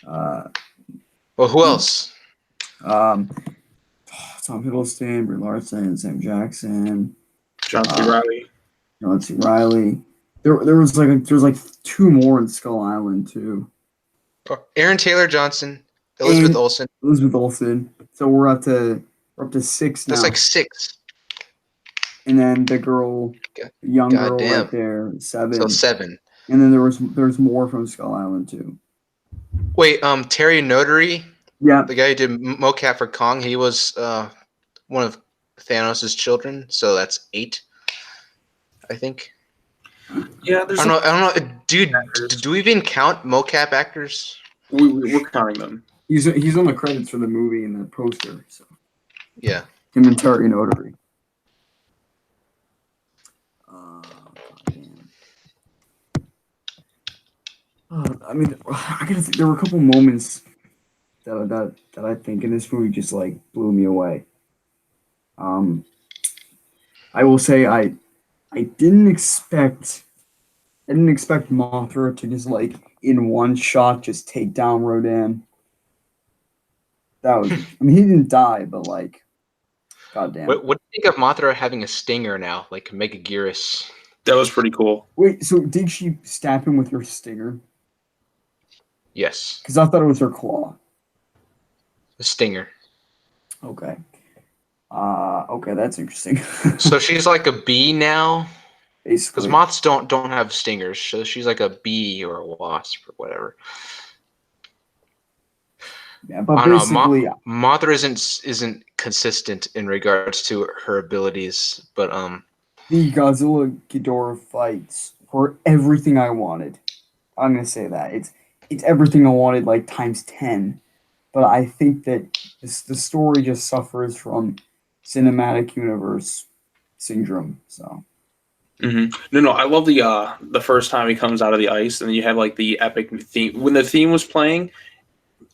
Well, who else? Tom Hiddleston, Brie Larson, Sam Jackson, John C. Reilly. John C. Reilly. There was like two more in Skull Island too. Aaron Taylor Johnson, Elizabeth And- Olsen. Elizabeth Olsen. So we're up to 6 now. That's like 6. And then the girl, God- the young girl goddamn. right there, 7. So 7. And then there's more from Skull Island too. Wait, Terry Notary Yeah, The guy who did mocap for Kong, he was one of Thanos' children, so that's 8, I think. Yeah, there's. I don't know, dude. Do we even count mocap actors? We're counting them. he's on the credits for the movie and the poster. So Yeah. him and Terry Notary. Goddamn. I mean, I gotta think, there were a couple moments that I think in this movie just like blew me away. I will say I didn't expect Mothra to just like in one shot just take down Rodan. That was, I mean, he didn't die, but like, goddamn. What do you think of Mothra having a stinger now, like Megaguirus? That was pretty cool. Wait, so did she stab him with her stinger? Yes, Because I thought it was her claw. a stinger. Okay. Okay, that's interesting. So she's like a bee now, because Basically, moths don't have stingers, so she's like a bee or a wasp or whatever. yeah, but I don't basically, know. Mothra isn't consistent in regards to her abilities, but the Godzilla Ghidorah fights were everything I wanted. I'm gonna say that it's everything I wanted, like times 10. But I think that the story just suffers from cinematic universe syndrome. So No, I love the first time he comes out of the ice, and then you have like the epic theme when the theme was playing,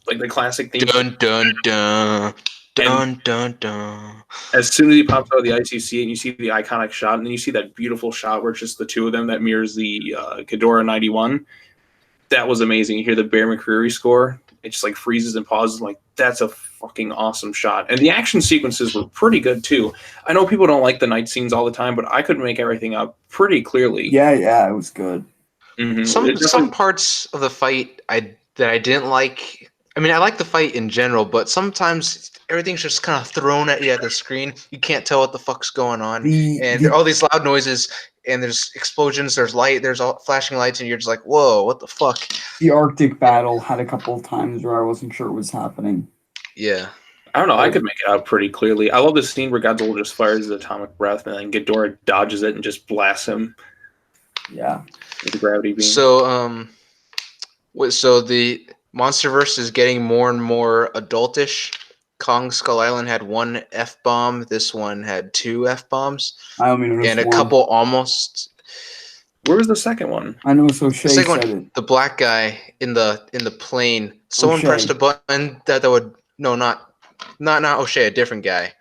like the classic theme. dun dun dun dun dun dun. As soon as he pops out of the ice, you see it, and you see the iconic shot, and then you see that beautiful shot where it's just the two of them that mirrors the Ghidorah 91. That was amazing. You hear the Bear McCreary score. It just like freezes and pauses. I'm like, that's a fucking awesome shot. And the action sequences were pretty good too. I know people don't like the night scenes all the time, but I could make everything up pretty clearly. yeah, it was good. Mm-hmm. Some parts of the fight that I didn't like. I mean, I like the fight in general, but sometimes everything's just kind of thrown at you at the screen. You can't tell what the fuck's going on, and there are all these loud noises, and there's explosions, there's light, there's all flashing lights, and you're just like, whoa, what the fuck? The Arctic battle had a couple of times where I wasn't sure what was happening. Yeah. I don't know. I could make it out pretty clearly. I love the scene where Godzilla just fires his atomic breath, and then Ghidorah dodges it and just blasts him. Yeah. With the gravity beam. So so the MonsterVerse is getting more and more adultish. Kong Skull Island had 1 F-bomb. This one had 2 F-bombs. I only noticed and a one. couple almost. Where was the second one? I know. So Shay The second said one, it. the black guy in the plane. Someone O'Shea. pressed a button that would not O'Shea, a different guy.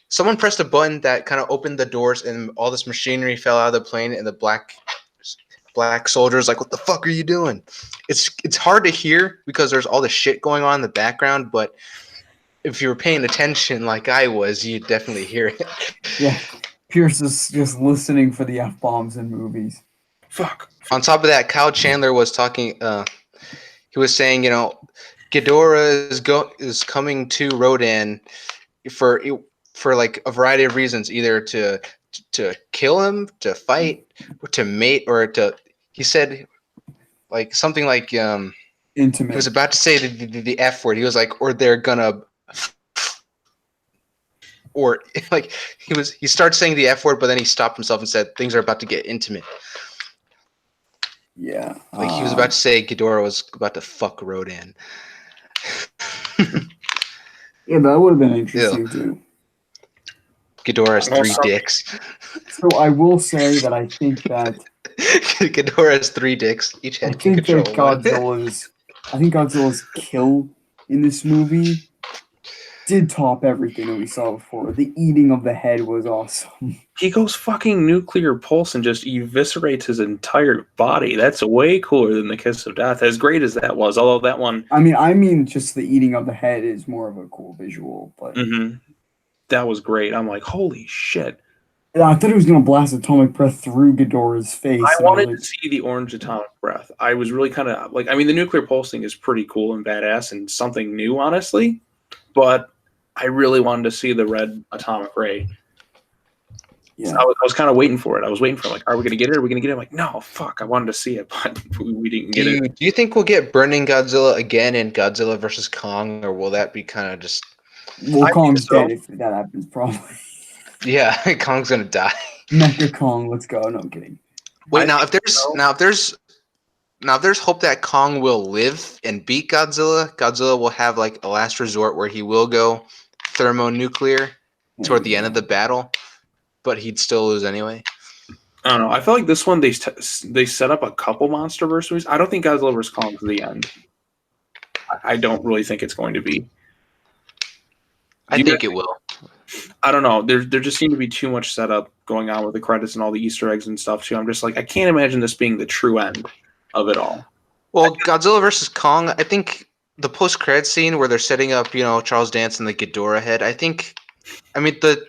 Someone pressed a button that kind of opened the doors, and all this machinery fell out of the plane, and the black soldiers like, what the fuck are you doing? It's hard to hear because there's all this shit going on in the background, but if you were paying attention like I was, you'd definitely hear it. Yeah. Pierce is just listening for the F-bombs in movies. Fuck. On top of that, Kyle Chandler was talking. He was saying, Ghidorah is coming to Rodan for like a variety of reasons, either to kill him, to fight, or to mate, or to. He said, like something like Intimate. he was about to say the F word. He was like, or they're gonna. Or like he started saying the F word, but then he stopped himself and said things are about to get intimate. Yeah. Like he was about to say Ghidorah was about to fuck Rodan. Yeah, that would have been interesting too. Ghidorah has 3 dicks. So I will say that I think that Ghidorah has 3 dicks. Each head can control one. I think Godzilla's kill in this movie did top everything that we saw before. The eating of the head was awesome. He goes fucking nuclear pulse and just eviscerates his entire body. That's way cooler than the Kiss of Death. As great as that was, although that one. I mean, just the eating of the head is more of a cool visual, but that was great. I'm like, holy shit! I thought it was gonna blast atomic breath through Ghidorah's face. I wanted to see the orange atomic breath. I was really kind of like, I mean, the nuclear pulse thing is pretty cool and badass and something new, honestly. But I really wanted to see the red atomic ray. Yeah. I was kind of waiting for it. I was waiting for like, are we gonna get it? Are we gonna get it? I'm like, no, fuck. I wanted to see it, but we didn't get it. Do you think we'll get Burning Godzilla again in Godzilla versus Kong, or will that be kind of just? Well, I think Kong's so. dead if that happens, probably. Yeah, Kong's gonna die. Mecha Kong, let's go. No, I'm kidding. Wait, I now if think there's so. now if there's hope that Kong will live and beat Godzilla, Godzilla will have like a last resort where he will go thermonuclear toward the end of the battle, but he'd still lose anyway. I don't know. I feel like this one they set up a couple MonsterVerse movies. I don't think Godzilla vs Kong is the end. I don't really think it's going to be. I think it will. I don't know. There just seemed to be too much setup going on with the credits and all the Easter eggs and stuff too. I'm just like, I can't imagine this being the true end of it all. Well, Godzilla versus Kong, I think the post-credit scene where they're setting up, Charles Dance and the Ghidorah head, I mean, the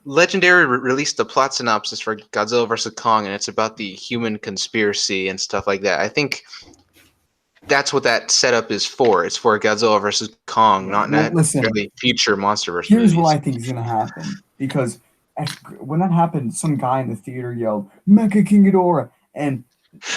Legendary released the plot synopsis for Godzilla vs. Kong, and it's about the human conspiracy and stuff like that. I think that's what that setup is for. It's for Godzilla vs. Kong, not necessarily future MonsterVerse Here's movies. what I think is going to happen. Because when that happened, some guy in the theater yelled, Mecha King Ghidorah! And,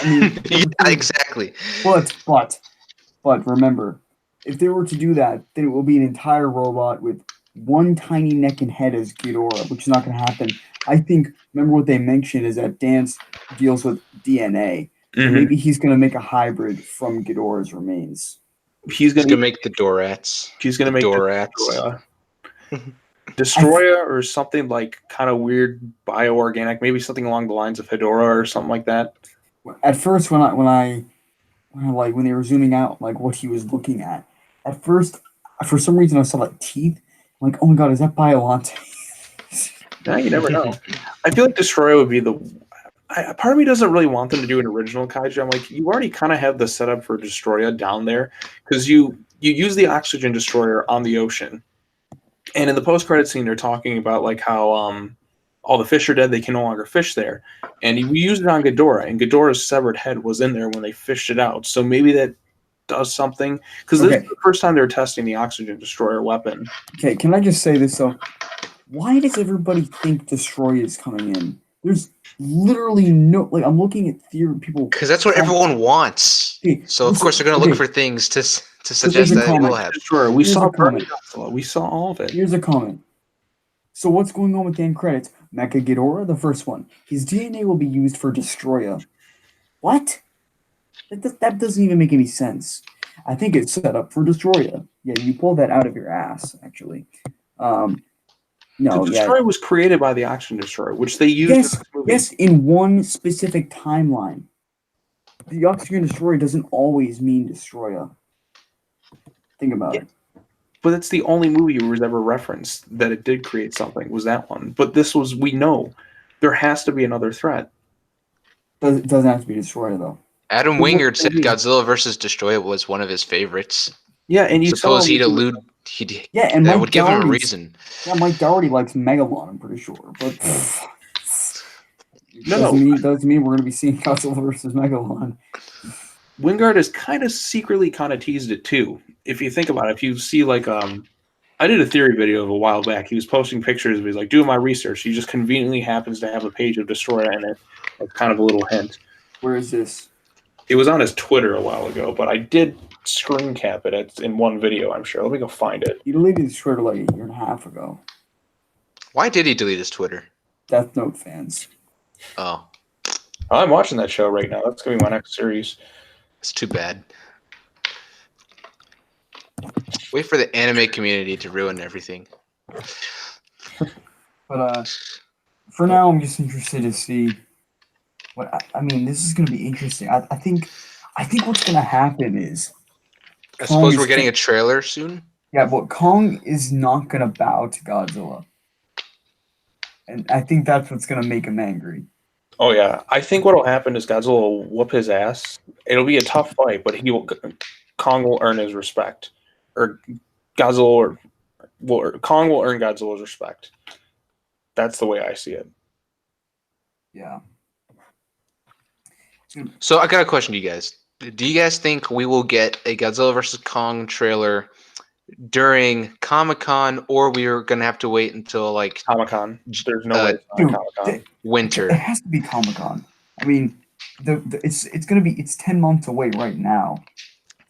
I mean... Yeah, exactly. But remember, if they were to do that, then it will be an entire robot with one tiny neck and head as Ghidorah, which is not going to happen. I think, remember what they mentioned is that Dance deals with DNA. So maybe he's going to make a hybrid from Ghidorah's remains. He's going to make the Dorats. He's going to make Dorats. Destroya or something like kind of weird bioorganic, maybe something along the lines of Hedorah or something like that. At first, when they were zooming out, like what he was looking at first, for some reason, I saw like teeth. I'm like, oh my god, is that Biollante? Now you never know. I feel like Destroya would be part of me doesn't really want them to do an original kaiju. I'm like, you already kind of have the setup for Destroya down there because you use the oxygen destroyer on the ocean, and in the post-credit scene, they're talking about like how all the fish are dead, they can no longer fish there, and we used it on Ghidorah, and Ghidorah's severed head was in there when they fished it out. So maybe that does something because this is the first time they're testing the oxygen destroyer weapon. Okay, can I just say this though? Why does everybody think Destroya is coming in? There's literally no, like, I'm looking at theory people because that's what everyone wants. So of course they're going to look for things to suggest that it will happen. Sure, we saw Godzilla. We saw all of it. Here's a comment. So what's going on with the end credits? Mecha Ghidorah, the first one. His DNA will be used for Destroya. What? That doesn't even make any sense. I think it's set up for Destroya. Yeah, you pulled that out of your ass, actually. No, the Destroyer was created by the Oxygen Destroyer, which they used in this movie. Yes, in one specific timeline. The Oxygen Destroyer doesn't always mean Destroya. Think about it. But it's the only movie where it was ever referenced that it did create something, was that one. But this was, we know, there has to be another threat. It doesn't have to be Destroya, though. Adam Wingard said Godzilla vs. Destroya was one of his favorites. Yeah, and you suppose he'd allude. And that would give him a reason. Yeah, Mike Dougherty likes Megalon, I'm pretty sure. But doesn't mean we're going to be seeing Godzilla versus Megalon. Wingard has kind of secretly kind of teased it too. If you think about it, if you see like I did a theory video of a while back. He was posting pictures of he's like doing my research. He just conveniently happens to have a page of Destroyer in it. That's kind of a little hint. Where is this? It was on his Twitter a while ago, but I did screen cap it in one video, I'm sure. Let me go find it. He deleted his Twitter like a year and a half ago. Why did he delete his Twitter? Death Note fans. Oh. I'm watching that show right now. That's going to be my next series. It's too bad. Wait for the anime community to ruin everything. But for now, I'm just interested to see what I mean. This is going to be interesting. I think what's going to happen is I suppose we're getting a trailer soon. Yeah, but Kong is not going to bow to Godzilla, and I think that's what's going to make him angry. Oh yeah, I think what'll happen is Godzilla will whoop his ass. It'll be a tough fight, but Kong will earn his respect, or Kong will earn Godzilla's respect. That's the way I see it. Yeah. So I got a question to you guys. Do you guys think we will get a Godzilla vs. Kong trailer during Comic-Con, or we were gonna have to wait until like Comic-Con. There's no way it's not Dude, Comic-Con. It winter. has to be Comic-Con. I mean, it's 10 months away right now.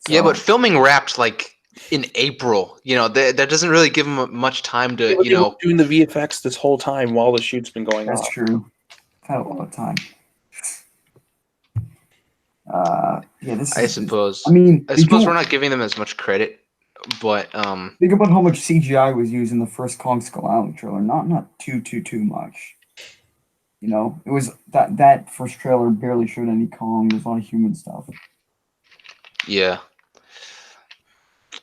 Yeah, but So- filming wrapped like in April. You know, that doesn't really give them much time to, Yeah, but you they were know. doing the VFX this whole time while the shoot's been going That's on. true. I've had a lot of time. Yeah, this I is. suppose. I mean, I they suppose don't we're not giving them as much credit, but think about how much CGI was used in the first Kong Skull Island trailer. Not too much. You know, it was that first trailer barely showed any Kong. There's a lot of human stuff. yeah.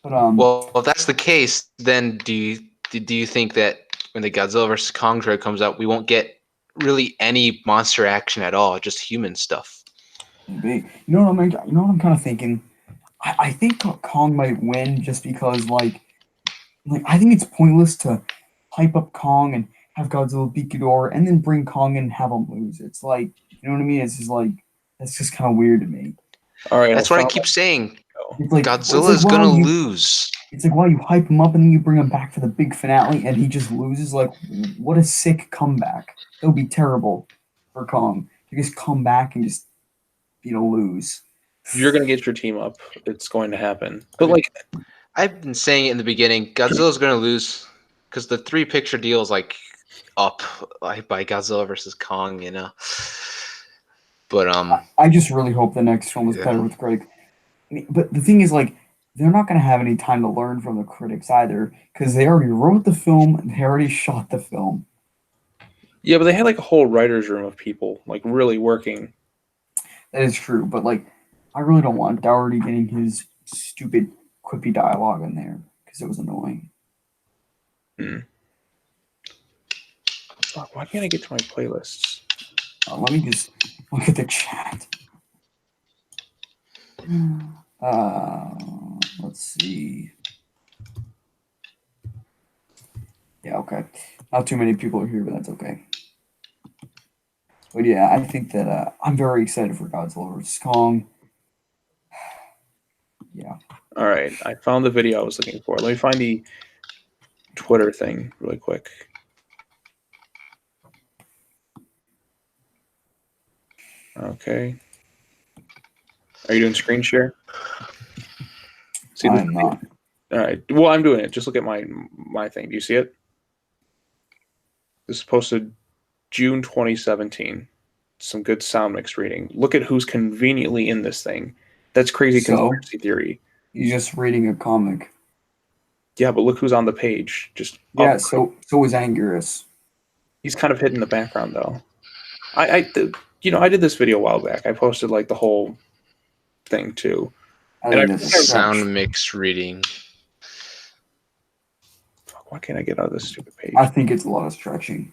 But Well, if that's the case, then do you think that when the Godzilla vs Kong trailer comes out, we won't get really any monster action at all, just human stuff? big. You know what I'm kind of thinking. I think Kong might win just because like I think it's pointless to hype up Kong and have Godzilla beat Ghidorah and then bring Kong in and have him lose. It's like you know what I mean. It's just like that's just kind of weird to me. All right, That's what I keep saying. It's like Godzilla is gonna lose. It's like why you hype him up and then you bring him back for the big finale and he just loses. Like what a sick comeback. That would be terrible for Kong to just come back and just lose. You're gonna get your team up. It's going to happen. But like I've been saying it in the beginning, Godzilla's gonna lose because the 3-picture deal is like up like by Godzilla versus Kong, you know. But I just really hope the next film is better with Greg. But the thing is, like, they're not going to have any time to learn from the critics either because they already wrote the film and they already shot the film. yeah, but they had like a whole writer's room of people like really working. That is true, but like, I really don't want Dougherty getting his stupid, quippy dialogue in there because it was annoying. Fuck, why can't I get to my playlists? Let me just look at the chat. Let's see. Yeah, okay. Not too many people are here, but that's okay. But yeah, I think that I'm very excited for Godzilla vs. Kong. Yeah. All right, I found the video I was looking for. Let me find the Twitter thing really quick. Okay. Are you doing screen share? See this? I'm not. All right. Well, I'm doing it. Just look at my thing. Do you see it? This is posted June 2017. Some good sound mix reading. Look at who's conveniently in this thing. That's crazy conspiracy theory. He's just reading a comic. Yeah, but look who's on the page. Just Yeah, up. so is Anguirus. He's kind of hidden in the background though. I did this video a while back. I posted like the whole thing too. I think that's a stretch. sound mix reading. Fuck, why can't I get out of this stupid page? I think it's a lot of stretching.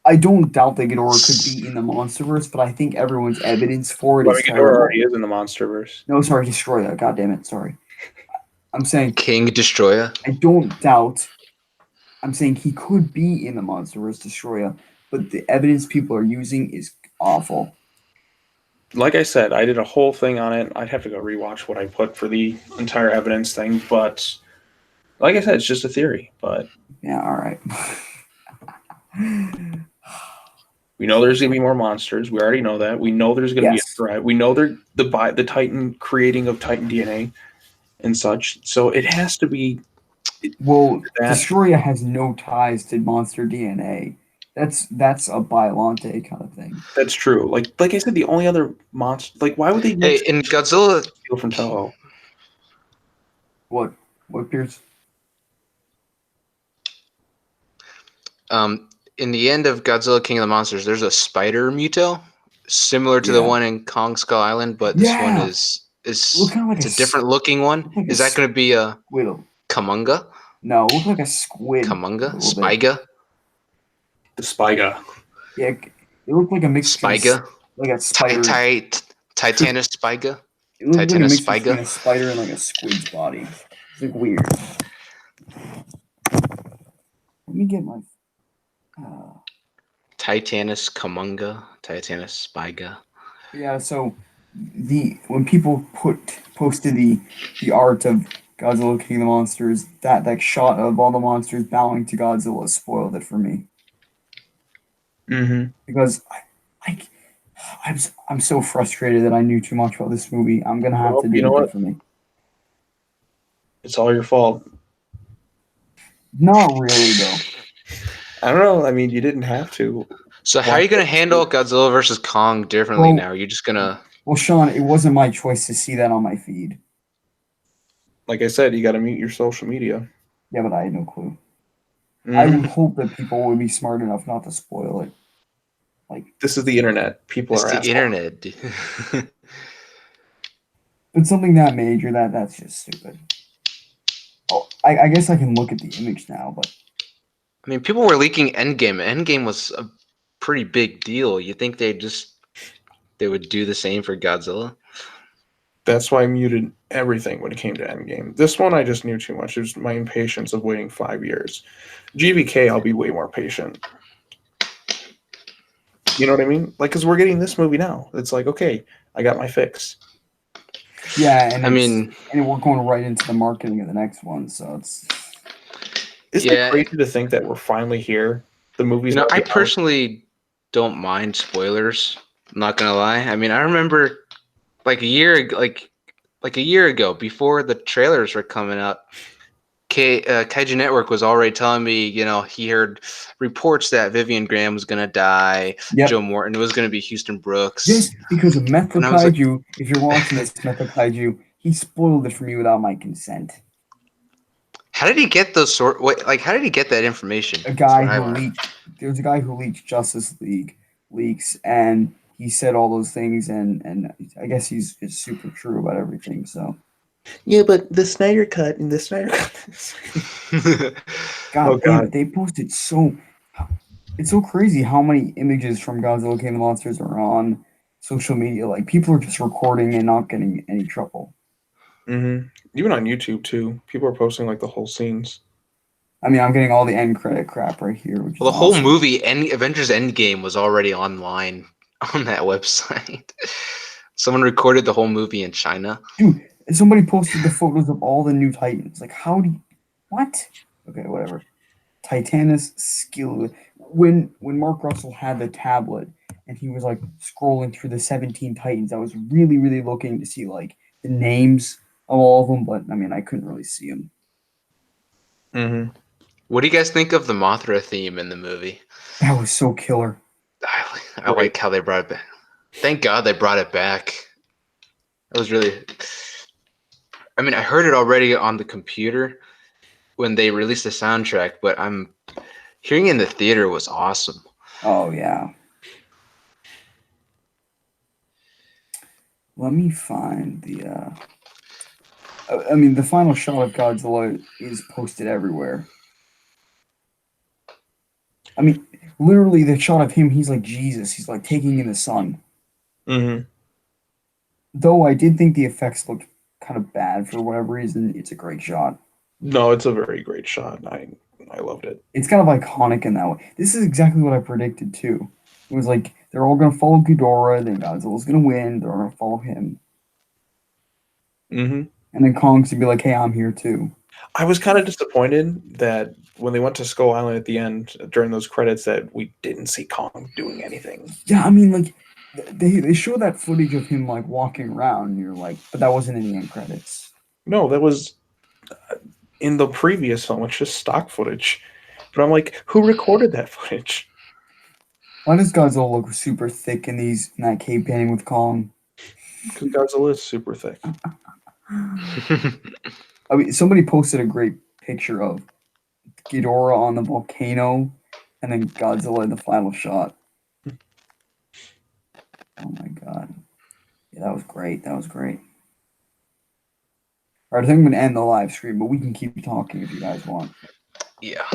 I don't doubt that Ghidorah could be in the Monsterverse, but I think everyone's evidence for it is Ghidorah terrible. already is in the Monsterverse. No, sorry, Destroyer. God damn it, sorry. I'm saying King Destroyer. I don't doubt. I'm saying he could be in the Monsterverse Destroyer, but the evidence people are using is awful. Like I said, I did a whole thing on it. I'd have to go rewatch what I put for the entire evidence thing, but like I said, it's just a theory. But Yeah, all right. we know there's gonna be more monsters. We already know that. We know there's gonna be a threat. We know they're the Titan creating of Titan DNA and such. So it has to be. Well, Destroyer has no ties to monster DNA. That's a Biollante kind of thing. That's true. Like I said, the only other monster, like why would they? Hey, in Godzilla, steal from Toho? What Pierce? In the end of Godzilla King of the Monsters, there's a spider muto similar to the one in Kong Skull Island, but this one is like it's a different looking one. Like is that going to be a Kamunga? No, it looks like a squid. Kamunga? Spiga? The Spiga. Yeah, it looked like a mix. Spiga? Like a spider. Titanus Spiga? It looked like a mix Spiga? between a spider and like a squid's body. It's like weird. Let me get my. Titanus Kamunga? Titanus Spiga? Yeah, so when people posted the art of Godzilla King of the Monsters, that shot of all the monsters bowing to Godzilla spoiled it for me. Mm-hmm. Because I'm so frustrated that I knew too much about this movie. I'm gonna have to You do know it what? differently. It's all your fault. Not really though. I don't know. I mean, you didn't have to. So how are you going to handle Godzilla versus Kong differently now? You're just going to... Well, Sean, it wasn't my choice to see that on my feed. Like I said, you got to mute your social media. Yeah, but I had no clue. Mm-hmm. I would hope that people would be smart enough not to spoil it. Like, this is the internet. People it's are the assholes. internet, dude. But something that major, that's just stupid. Oh, I guess I can look at the image now, but I mean, people were leaking Endgame. Endgame was a pretty big deal. You think they would do the same for Godzilla? That's why I muted everything when it came to Endgame. This one, I just knew too much. It was my impatience of waiting 5 years. GVK, I'll be way more patient. You know what I mean? Like, because we're getting this movie now. It's like, okay, I got my fix. yeah, and we're going right into the marketing of the next one, so it's... Isn't it crazy to think that we're finally here? The movie's I personally don't mind spoilers. I'm not gonna lie. I mean, I remember like a year ago, before the trailers were coming out, Kaiju Network was already telling me, he heard reports that Vivian Graham was gonna die, Joe Morton was gonna be Houston Brooks. Just because of Metho Kaiju, if you're watching this Metho Kaiju, he spoiled it for me without my consent. How did he get those how did he get that information? There's a guy who leaked Justice League leaks, and he said all those things, and I guess he's super true about everything. So yeah, but the Snyder Cut and the Snyder Cut. God, they posted it's so crazy how many images from Godzilla King of the Monsters are on social media. Like, people are just recording and not getting any trouble. Mm-hmm. Even on YouTube too, people are posting like the whole scenes. I mean, I'm getting all the end credit crap right here. Which well, is the whole awesome. movie, Avengers Endgame, was already online on that website. Someone recorded the whole movie in China. Dude, somebody posted the photos of all the new Titans. Like, how do you... What? Okay, whatever. Titanus skill. When Mark Russell had the tablet and he was like scrolling through the 17 Titans, I was really, really looking to see like the names of all of them, but I mean, I couldn't really see them. Mm-hmm. What do you guys think of the Mothra theme in the movie? That was so killer. I like how they brought it back. Thank God they brought it back. That was really... I mean, I heard it already on the computer when they released the soundtrack, but hearing it in the theater was awesome. Oh, yeah. Let me find the... I mean, the final shot of Godzilla is posted everywhere. I mean, literally, the shot of him, he's like Jesus. He's like taking in the sun. Mm-hmm. Though I did think the effects looked kind of bad for whatever reason, it's a great shot. No, it's a very great shot. I loved it. It's kind of iconic in that way. This is exactly what I predicted too. It was like they're all gonna follow Ghidorah, then Godzilla's gonna win. They're gonna follow him, Mm-hmm. and then Kong's gonna be like, "Hey, I'm here too." I was kind of disappointed that when they went to Skull Island at the end during those credits that we didn't see Kong doing anything. Yeah, I mean, like they show that footage of him like walking around, and you're like, but that wasn't in the end credits. No, that was in the previous film. It's just stock footage. But I'm like, who recorded that footage? Why does Godzilla look super thick in that cave painting with Kong? Because Godzilla is super thick. I mean, somebody posted a great picture of Ghidorah on the volcano, and then Godzilla in the final shot. Oh my god. Yeah, that was great. That was great. Alright, I think I'm going to end the live stream, but we can keep talking if you guys want. Yeah.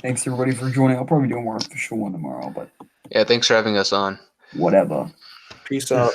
Thanks everybody for joining. I'll probably do a more official one tomorrow, but yeah, thanks for having us on. whatever. Peace out.